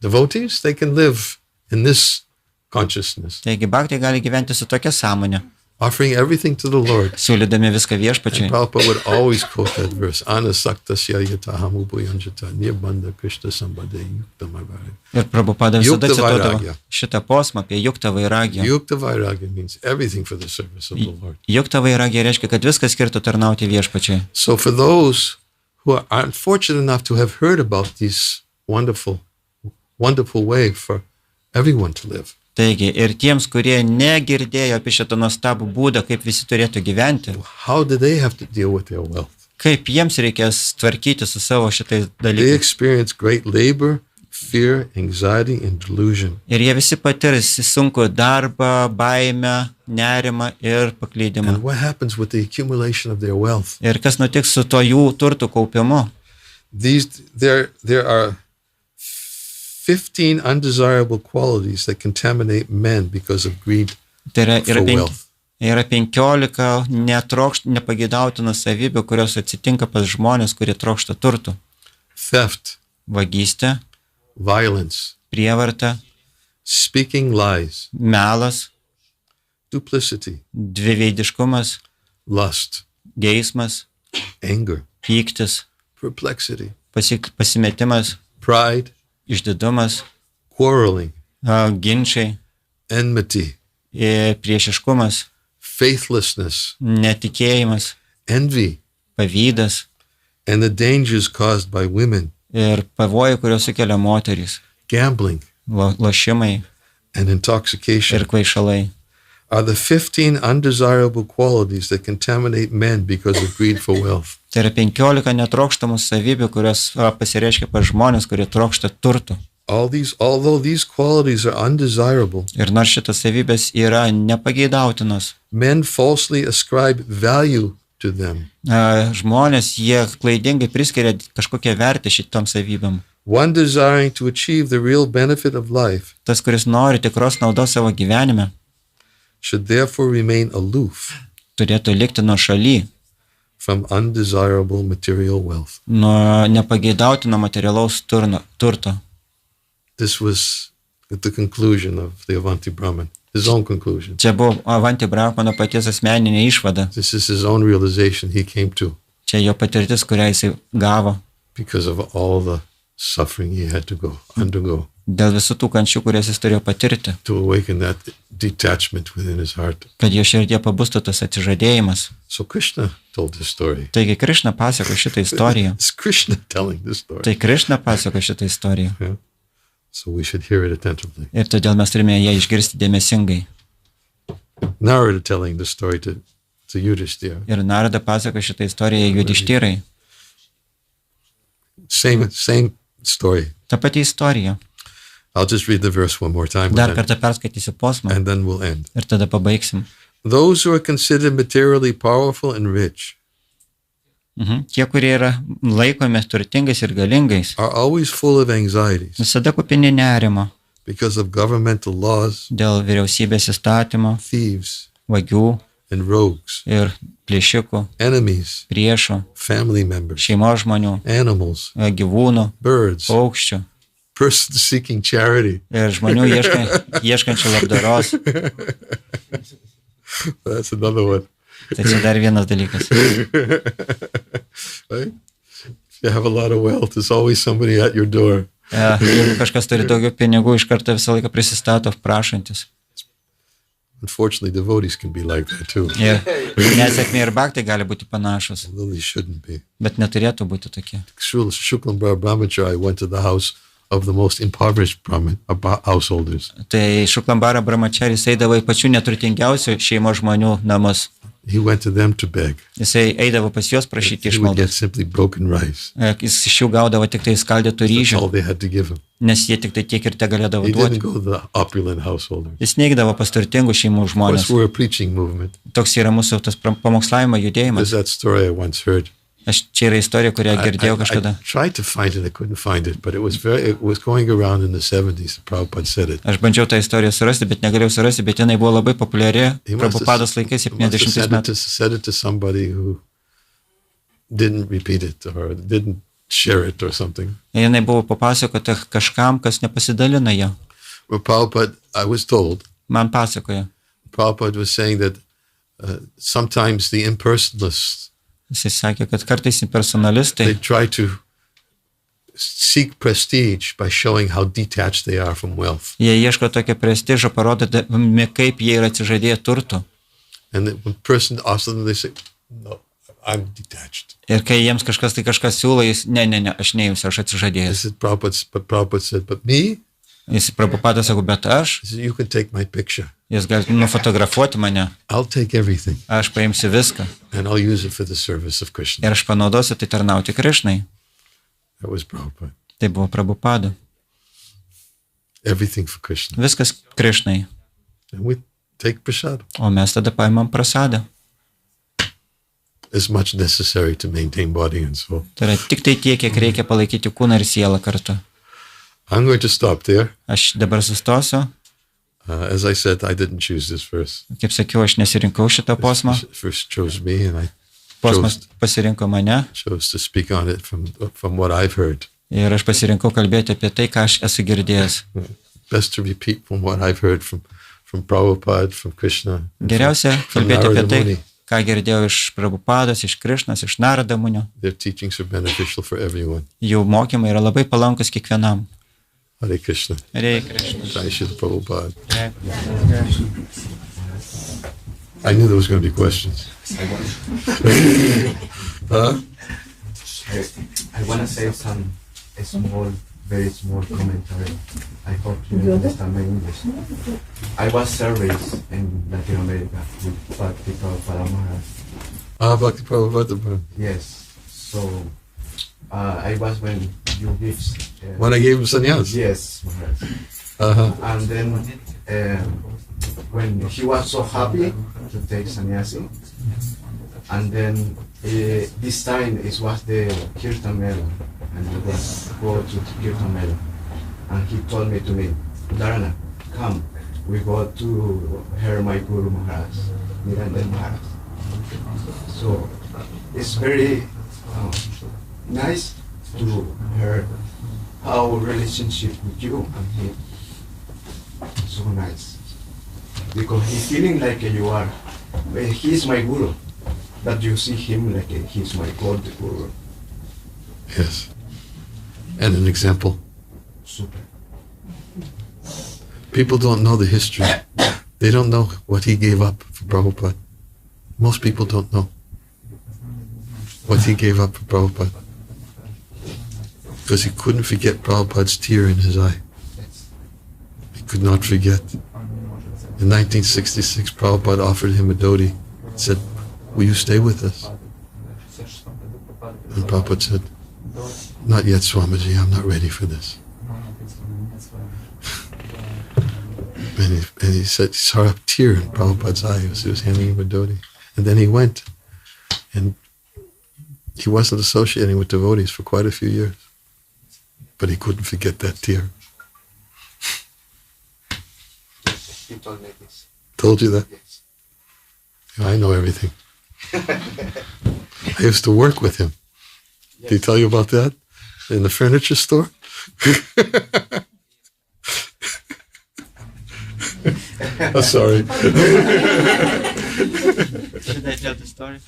devotees, they can live in this consciousness, Taigi bhaktai gali gyventi su tokia sąmonė, offering everything to the Lord. siūlydami viską viešpačiai. And Prabhupada would always quote that verse, Anasaktasya yatahamu bhuyanjata nirbandha krishna sambade yukta vairagya. Ir Prabhupada visada Yukta cituodavo vairagya. šitą posmą apie juktą vairagiją. Yukta vairagya means everything for the service of the Lord. Juktą vairagija reiškia, kad viskas skirtų tarnauti viešpačiai. So for those who are unfortunate enough to have heard about this wonderful way for everyone to live, Taigi, ir tiems, kurie negirdėjo apie šitą nuostabų būdą, kaip visi turėtų gyventi, how do they have to deal with their wealth? kaip jiems reikės tvarkyti su savo šitais They dalykais. experience great labor, fear, anxiety, and delusion. Ir jie visi patirs sunku darbą, baimę, nerimą ir paklydimą. And what happens with the accumulation of their wealth? Ir kas nutiks su to jų turtų kaupimu? There are 15 undesirable qualities that contaminate men because of greed Tai for wealth. yra 15 nepagėdautinų savybių, kurios atsitinka pas žmonės, kurie trokšta turtų. Theft, Vagystė, violence, prievarta, speaking lies, melas, duplicity, dviveidiškumas, lust, geismas, anger, pyktis, perplexity, pasimetimas, pride, išdidumas, quarreling, ginčiai, enmity, priešiškumas, faithlessness, netikėjimas, envy, pavydas and the dangers caused by women, ir pavojai, kurios sukelia moterys, gambling, lošimai and intoxication ir kvaišalai. are the 15 undesirable qualities that contaminate men because of greed for wealth. Tai yra 15 netrokštamų savybių, kurios pasireiškia pas žmonės, kurie trokšta turtų. Although these qualities are undesirable, Ir nors šitas savybės yra nepageidautinos, men falsely ascribe value to them. Žmonės, jie klaidingai priskiria kažkokią vertę šitom savybėm. One desiring to achieve the real benefit of life Tas, kuris nori tikros naudos savo gyvenime, should therefore remain aloof turėtų likti nuo šaly, from undesirable material wealth. nuo nepageidautino materialaus turto. This was the conclusion of the Avanti Brahman, his own conclusion. Čia buvo Avanti Brahmano paties asmeninė išvada. This is his own realization he came to Čia jo patirtis, kurią jisai gavo because of all the suffering he had to undergo dėl visų tų kančių, kurias jis turėjo patirti, to awaken that detachment within his heart. kad jo širdie pabustų tas atsižadėjimas. So Krishna told this story. Taigi Krišna pasako šitą istoriją. It's Krishna telling this story. Tai Krišna pasako šitą istoriją. Yeah. So we should hear it attentively. Ir todėl mes turime ją išgirsti dėmesingai. Narada telling the story to Yudhishthira. Ir Narada pasako šitą istoriją Judištyrai. Same story. Ta pati istorija. I'll just read the verse one more time Dar kartą perskaitysiu posmą and then we'll end. ir tada pabaigsim. Those who are considered materially powerful and rich Tie, kurie yra laikomi turtingais ir galingais, are always full of anxieties visada kupini nerimo because of governmental laws, dėl vyriausybės įstatymo, thieves, vagių and rogues, ir plėšikų, enemies, priešų, family members, šeimos žmonių, animals, gyvūnų, birds, paukščių persons seeking charity. ir žmonių ieškančių labdaros. That's another one. Tai čia dar vienas dalykas. Right? If you have a lot of wealth, there's always somebody at your door. Jeigu kažkas turi daugiau pinigų, iš karto visą laiką prisistato prašantis. Unfortunately, devotees can be like that too, Ir nesėkmė ir bhaktai gali būti panašus, although they shouldn't be. bet neturėtų būti tokie. Shuklam Brahmachari went to the house of the most impoverished householders. Tai Šuklambara Brahmacharis eidavo į pačių neturtingiausių šeimos žmonių namus. He went to them to beg. Jisai eidavo pas juos prašyti He would get išmaldos. simply broken rice. Jis iš jų gaudavo tik tai skaldytų That's ryžių, all they had to give him. nes jie tik tai tiek ir te galėdavo He duoti. didn't go to the opulent householders. Jis neigdavo pas turtingų šeimų Of course, žmonės. we're a preaching movement. Toks yra mūsų tas pamokslavimo There's judėjimas. that story I once heard. Čia yra istorija, kurią girdėjau kažkada. I tried to find it, I couldn't find it, but it was going around in the 70s. Prabhupada said it. Aš bandžiau tą istoriją surasti, bet negalėjau surasti, bet jinai buvo labai populiari He must Prabhupados laikais he must have 70 metais. said it to somebody who didn't repeat it or didn't share it or something. Jinai buvo papasakota kažkam, kas nepasidalina ją. Well, Prabhupada, I was told, Man pasakoja. Prabhupada was saying that sometimes the impersonalists, Jisai sakė, kad kartais personalistai they try to seek prestige by showing how detached they are from wealth. jie ieško tokio prestižo, parodami, kaip jie yra atsižadėję turtų. And when a person asks them, they say, no, I'm detached. Ir kai jiems kažkas tai kažkas siūlo, jis, ne, aš neimsiu, aš This atsižadėjęs. is Prabhupada said, but me, Jis Prabhupadas sako, bet aš, he said, you can take my picture. jis gali nufotografuoti mane, I'll take everything aš paimsiu viską and I'll use it for the service of Krishna. ir aš panaudosiu tai tarnauti Krišnai. That was Prabhupada. Tai buvo Prabhupada. Everything for Krishna. Viskas Krišnai. And we take prasad. O mes tada paimam prasadą. As much necessary to maintain body and soul. Tai yra tik tai tiek, kiek reikia palaikyti kūną ir sielą kartu. I'm going to stop there. Aš dabar sustosiu. As I said, I didn't choose this verse. Kaip sakiau, aš nesirinkau šitą posmą. This verse chose me, and I Posmas pasirinko mane chose to speak on it from what I've heard. ir aš pasirinkau kalbėti apie tai, ką aš esu girdėjęs. Best to repeat from what I've heard from Prabhupada, from Krishna. and Geriausia from kalbėti apie Narada tai, Muni. ką girdėjau iš Prabhupados, iš Krišnos, iš Naradamunio. Their teachings are beneficial for everyone. Jų mokymai yra labai palankus kiekvienam. Hare Krishna. Reikia Krišnos. Jai Srila Prabhupada. I knew there was going to be questions. Huh? I want to say a small, very small commentary. I hope you understand my English. I was surveys in Latin America with Bhakti Prabhupada Maharaj. Bhakti Prabhupada. Yes. So I was when you give. When I gave him sannyas. Yes, Maharaj. Uh-huh. And then when he was so happy to take sannyasi, and then this time it was the Kirtan Mela, and we was go to Kirtan Mela, and he told me to me, Dharana, come, we go to hear my Guru Maharaj, Nirandar Maharaj. So it's very nice to hear how relationship with you and him. So nice. Because he's feeling like you are, he's my guru. But you see him like he's my God guru. Yes. And an example. Super. People don't know the history. They don't know what he gave up for Prabhupada. Most people don't know what he gave up for Prabhupada. Because he couldn't forget Prabhupada's tear in his eye. He could not forget. In 1966, Prabhupada offered him a dhoti. He said, will you stay with us? And Prabhupada said, not yet, Swamiji, I'm not ready for this. And he said, he saw a tear in Prabhupada's eye as he was handing him a dhoti. And then he went. And he wasn't associating with devotees for quite a few years. But he couldn't forget that tear. He told me this. Told you that? Yes. Yeah, I know everything. I used to work with him. Did he tell you about that? In the furniture store? I'm sorry. Should I tell the story?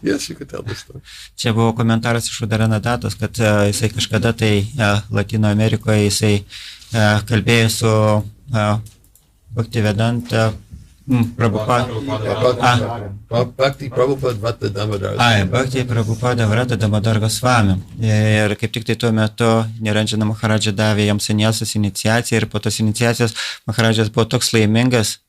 Yes, you could tell this story. Čia buvo komentaras iš Udaranadatos, kad jisai kažkada tai Latino Amerikoje jisai kalbėjo su Bhaktivedanta Prabhupada. Bhakti Prabhupada Vrata Damodar. Bhakti Prabhupada Vrata Damodar Gosvami. Ir kaip tik tai tuo metu Niranjana Maharadža davė jam seniausias iniciaciją ir po tos iniciacijos Maharadžas buvo toks laimingas,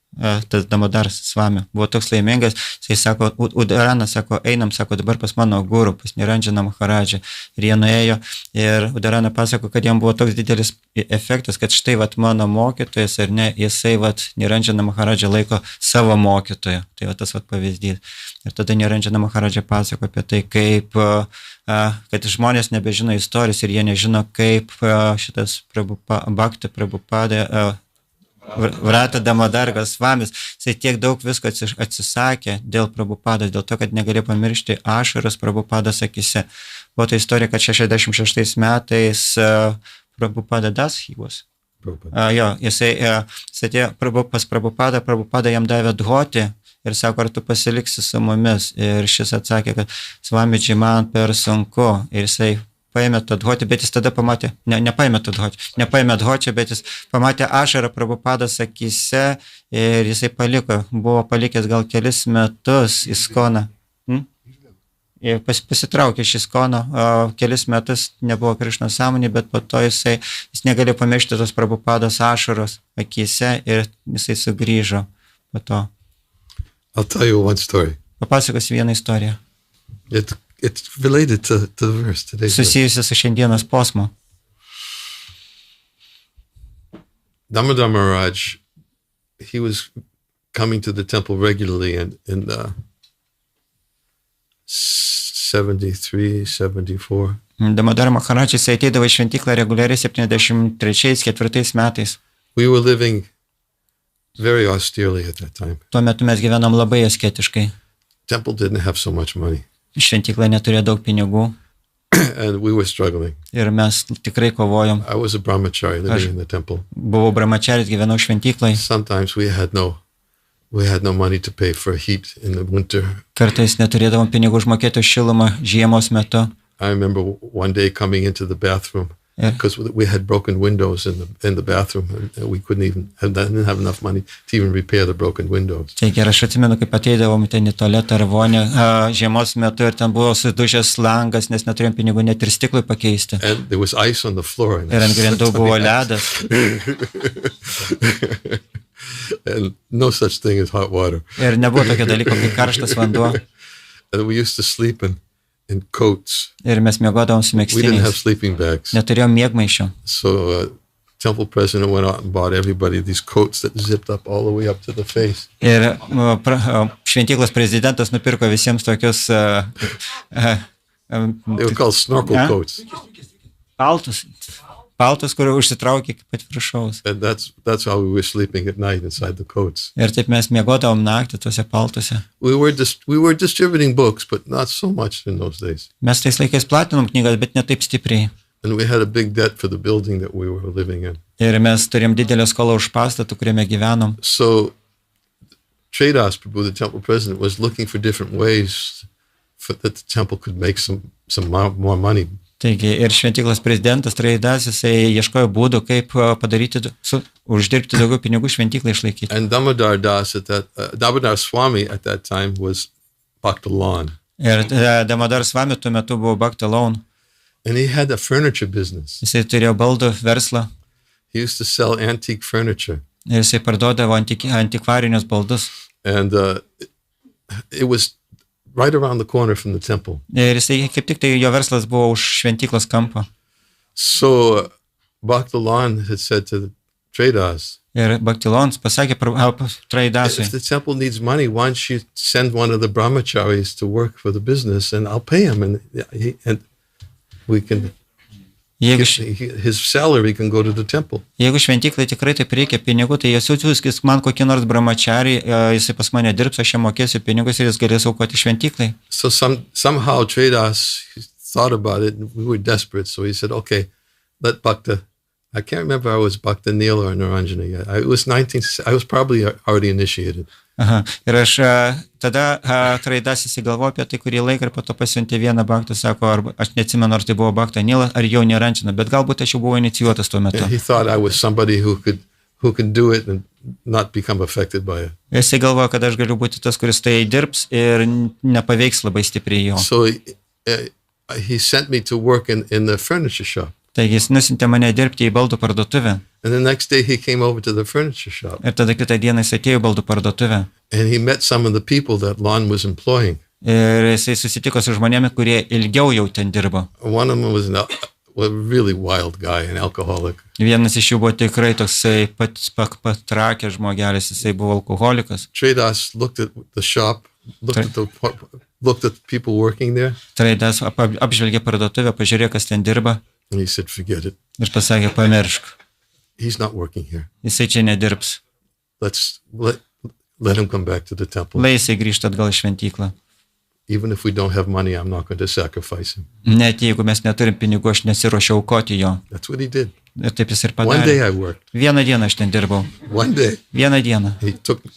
tas Damodar Svami buvo toks laimingas, jisai sako, Udaranas sako, einam, sako, dabar pas mano guru, pas Niranjana Maharadžą. Ir jie nuėjo ir Udarana pasako, kad jam buvo toks didelis efektas, kad štai vat mano mokytojas ar ne, jisai vat Niranjana Maharadžą laiko savo mokytoju. Tai vat tas vat pavyzdys. Ir tada Niranjana Maharadža pasako apie tai, kaip kad žmonės nebežino istorijos ir jie nežino, kaip šitas Bhakti Prabhupada Vrata Damodar Gosvamis, jisai tiek daug visko atsisakė dėl Prabhupados, dėl to, kad negalėjo pamiršti ašaros Prabhupados akise. Buvo ta istorija, kad 66 metais Prabhupada Das Hygos. Jisai atėjo pas Prabhupadą, Prabhupada jam davė dhoti ir sako, ar tu pasiliksi su mumis. Ir šis atsakė, kad Svamidžiai man per sunku. Ir jisai paėmė tą dhoti, bet jis tada pamatė, nepaėmė dhoti, bet jis pamatė ašarą Prabhupados akise ir jisai buvo palikęs gal kelis metus Iskoną. Pasitraukė iš Iskono, kelis metus nebuvo Krišnos sąmonė, bet po to jis negalėjo pamiršti tos Prabhupados ašaros akise ir jisai sugrįžo po to. I'll tell you one story. Papasakosiu vieną istoriją. It's related to the verse today. Susijusi su šiandienos posmu. Damodar Maharaj, he was coming to the temple regularly in 73, 74. Damodar Maharaj jisai ateidavo į šventyklą reguliariai 73-74 metais. We were living very austerely at that time. Tuo metu mes gyvenom labai asketiškai. Temple didn't have so much money. Šventykla neturėjo daug pinigų. And we were struggling. Ir mes tikrai kovojom. I was a brahmachari living in the temple. Buvau brahmacharis, gyvenau šventyklai. Sometimes we had no money to pay for heat in the winter. Kartais neturėdavom pinigų užmokėti už šilumą žiemos metu. I remember one day coming into the bathroom because we had broken windows in the bathroom and we didn't have enough money to even repair the broken windows. Taigi aš atsimenu, kaip ateidavom ten į tualetą ar vonę žiemos metu ir ten buvo sudužęs langas, nes neturėjom pinigų net ir stiklui pakeisti. And there was ice on the floor. Ir ant grindų buvo ledas. And no such thing as hot water. Ir nebuvo tokio dalyko kaip karštas vanduo. And we used to sleep in coats. Ir mes miegodavom su We didn't have megztiniais. sleeping bags. Neturėjom miegmaišio. So temple president went out and bought everybody these coats that zipped up all the way up to the face. Ir šventyklos prezidentas nupirko visiems tokius They were called snorkel coats. paltus, kur užsitraukė iki pat viršaus. And that's how we were sleeping at night inside the coats. Ir taip mes miegodavom naktį tuose paltuose. We were distributing books, but not so much in those days. Mes tais laikais platinom knygas, bet ne taip stipriai. And we had a big debt for the building that we were living in. Ir mes turėjom didelę skolą už pastatą, kuriame gyvenom. So Tredas Prabhu, the temple president, was looking for different ways that the temple could make some more money. Taigi ir šventyklos prezidentas Tredas, jisai ieškojo būdų, kaip padaryti, uždirbti daugiau pinigų šventyklą išlaikyti. And Damodar Swami at that time was Bhaktalan. Ir Damodar Swami tuo metu buvo Bhaktalan. And he had a furniture business. Jisai turėjo baldų verslą. He used to sell antique furniture. Ir jisai parduodavo antikvarinius baldus. And it was right around the corner from the temple. Ir jisai kaip tik tai jo verslas buvo už šventyklos kampo. So Bhaktalan had said to Tredas, Ir Bhaktilons pasakė Tredasui, if the temple needs money, why don't you send one of the brahmacharis to work for the business and I'll pay him and we can his salary can go to the temple. Jeigu šventyklai tikrai taip reikia pinigų, tai jis siūskis man kokį nors brahmacharį, jisai pas mane dirbs, aš jam mokėsiu pinigus ir jis galės aukoti šventyklai. So somehow Tredas thought about it and we were desperate. So he said, okay, let Bhakta, I can't remember if I was Bhakta Neil or Naranjana yet. I was probably already initiated. Aha. Ir aš tada Traidas įsigalvoju apie tai kurį laiką ir po to pasiuntė vieną baktą, sako, arba, aš neatsimenu, ar tai buvo Bhakta Nila, ar jau nerančina, bet galbūt aš jau buvau inicijuotas tuo metu. And he thought I was somebody who could do it and not become affected by it. Jisai galvoja, kad aš galiu būti tas, kuris tai dirbs ir nepaveiks labai stipriai jo. So he sent me to work in the furniture shop. Taigi jis nusintė mane dirbti į baldų parduotuvę. And the next day he came over to the furniture shop. Ir tada kitą dieną jis atėjo į baldų parduotuvę. And he met some of the people that Lon was employing. Ir jisai susitiko su žmonėmis, kurie ilgiau jau ten dirbo. One of them was a really wild guy, an alcoholic. Vienas iš jų buvo tikrai toksai patrakęs žmogelis, jisai buvo alkoholikas. Traidas looked at the shop, looked at the people working there. Traidas apžvelgė parduotuvę, pažiūrėjo, kas ten dirba. And he said, forget it. Ir pasakė, pamiršk. He's not working here. Jisai čia nedirbs. Let him come back to the temple. Lai jisai grįžtų atgal į šventyklą. Even if we don't have money, I'm not going to sacrifice him. Net jeigu mes neturim pinigų, aš nesiruošiau aukoti jo. That's what he did. Ir taip jis ir One day padarė. I worked. Vieną dieną aš ten dirbau. One day Vieną dieną. he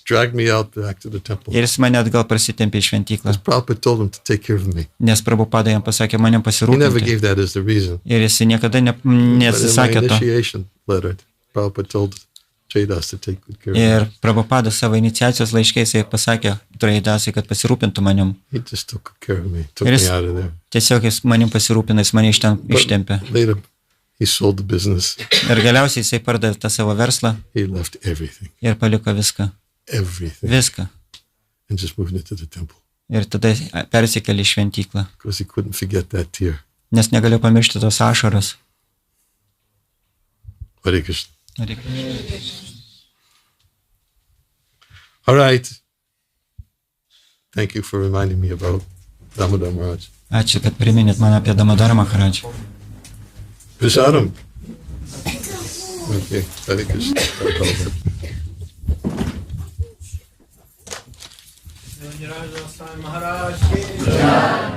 dragged me out back to the temple. Ir jis mane atgal prasitempė į šventyklą. Prabhupada told him to take care of me. Nes Prabhupada jam pasakė manim He never pasirūpinti. gave that as the reason. Ir jis niekada But in my nesisakė to. initiation letter, Prabhupada told Traidas to take good care of me. Ir Prabhupada savo iniciacijos laiškais jis pasakė Traidasui, kad pasirūpintų manim. He just took good care of me, took Ir me jis out of there. tiesiog jis manim pasirūpina, jis mane iš ten But ištempė. later, he sold the business. Ir galiausiai jisai pardavė tą savo verslą He left everything, ir paliko viską. everything, Viską. and just moved into the temple Ir tada persikėlė į šventyklą. because he couldn't forget that tear. Nes negalėjau pamiršti tos ašaros. Hare Krishna. All right. Thank you for reminding me about Damodar Maharaj. Ačiū, kad priminėt man apie Damodarą Maharadžą. Prasadam. Okay. Hare Krishna. Maharaj.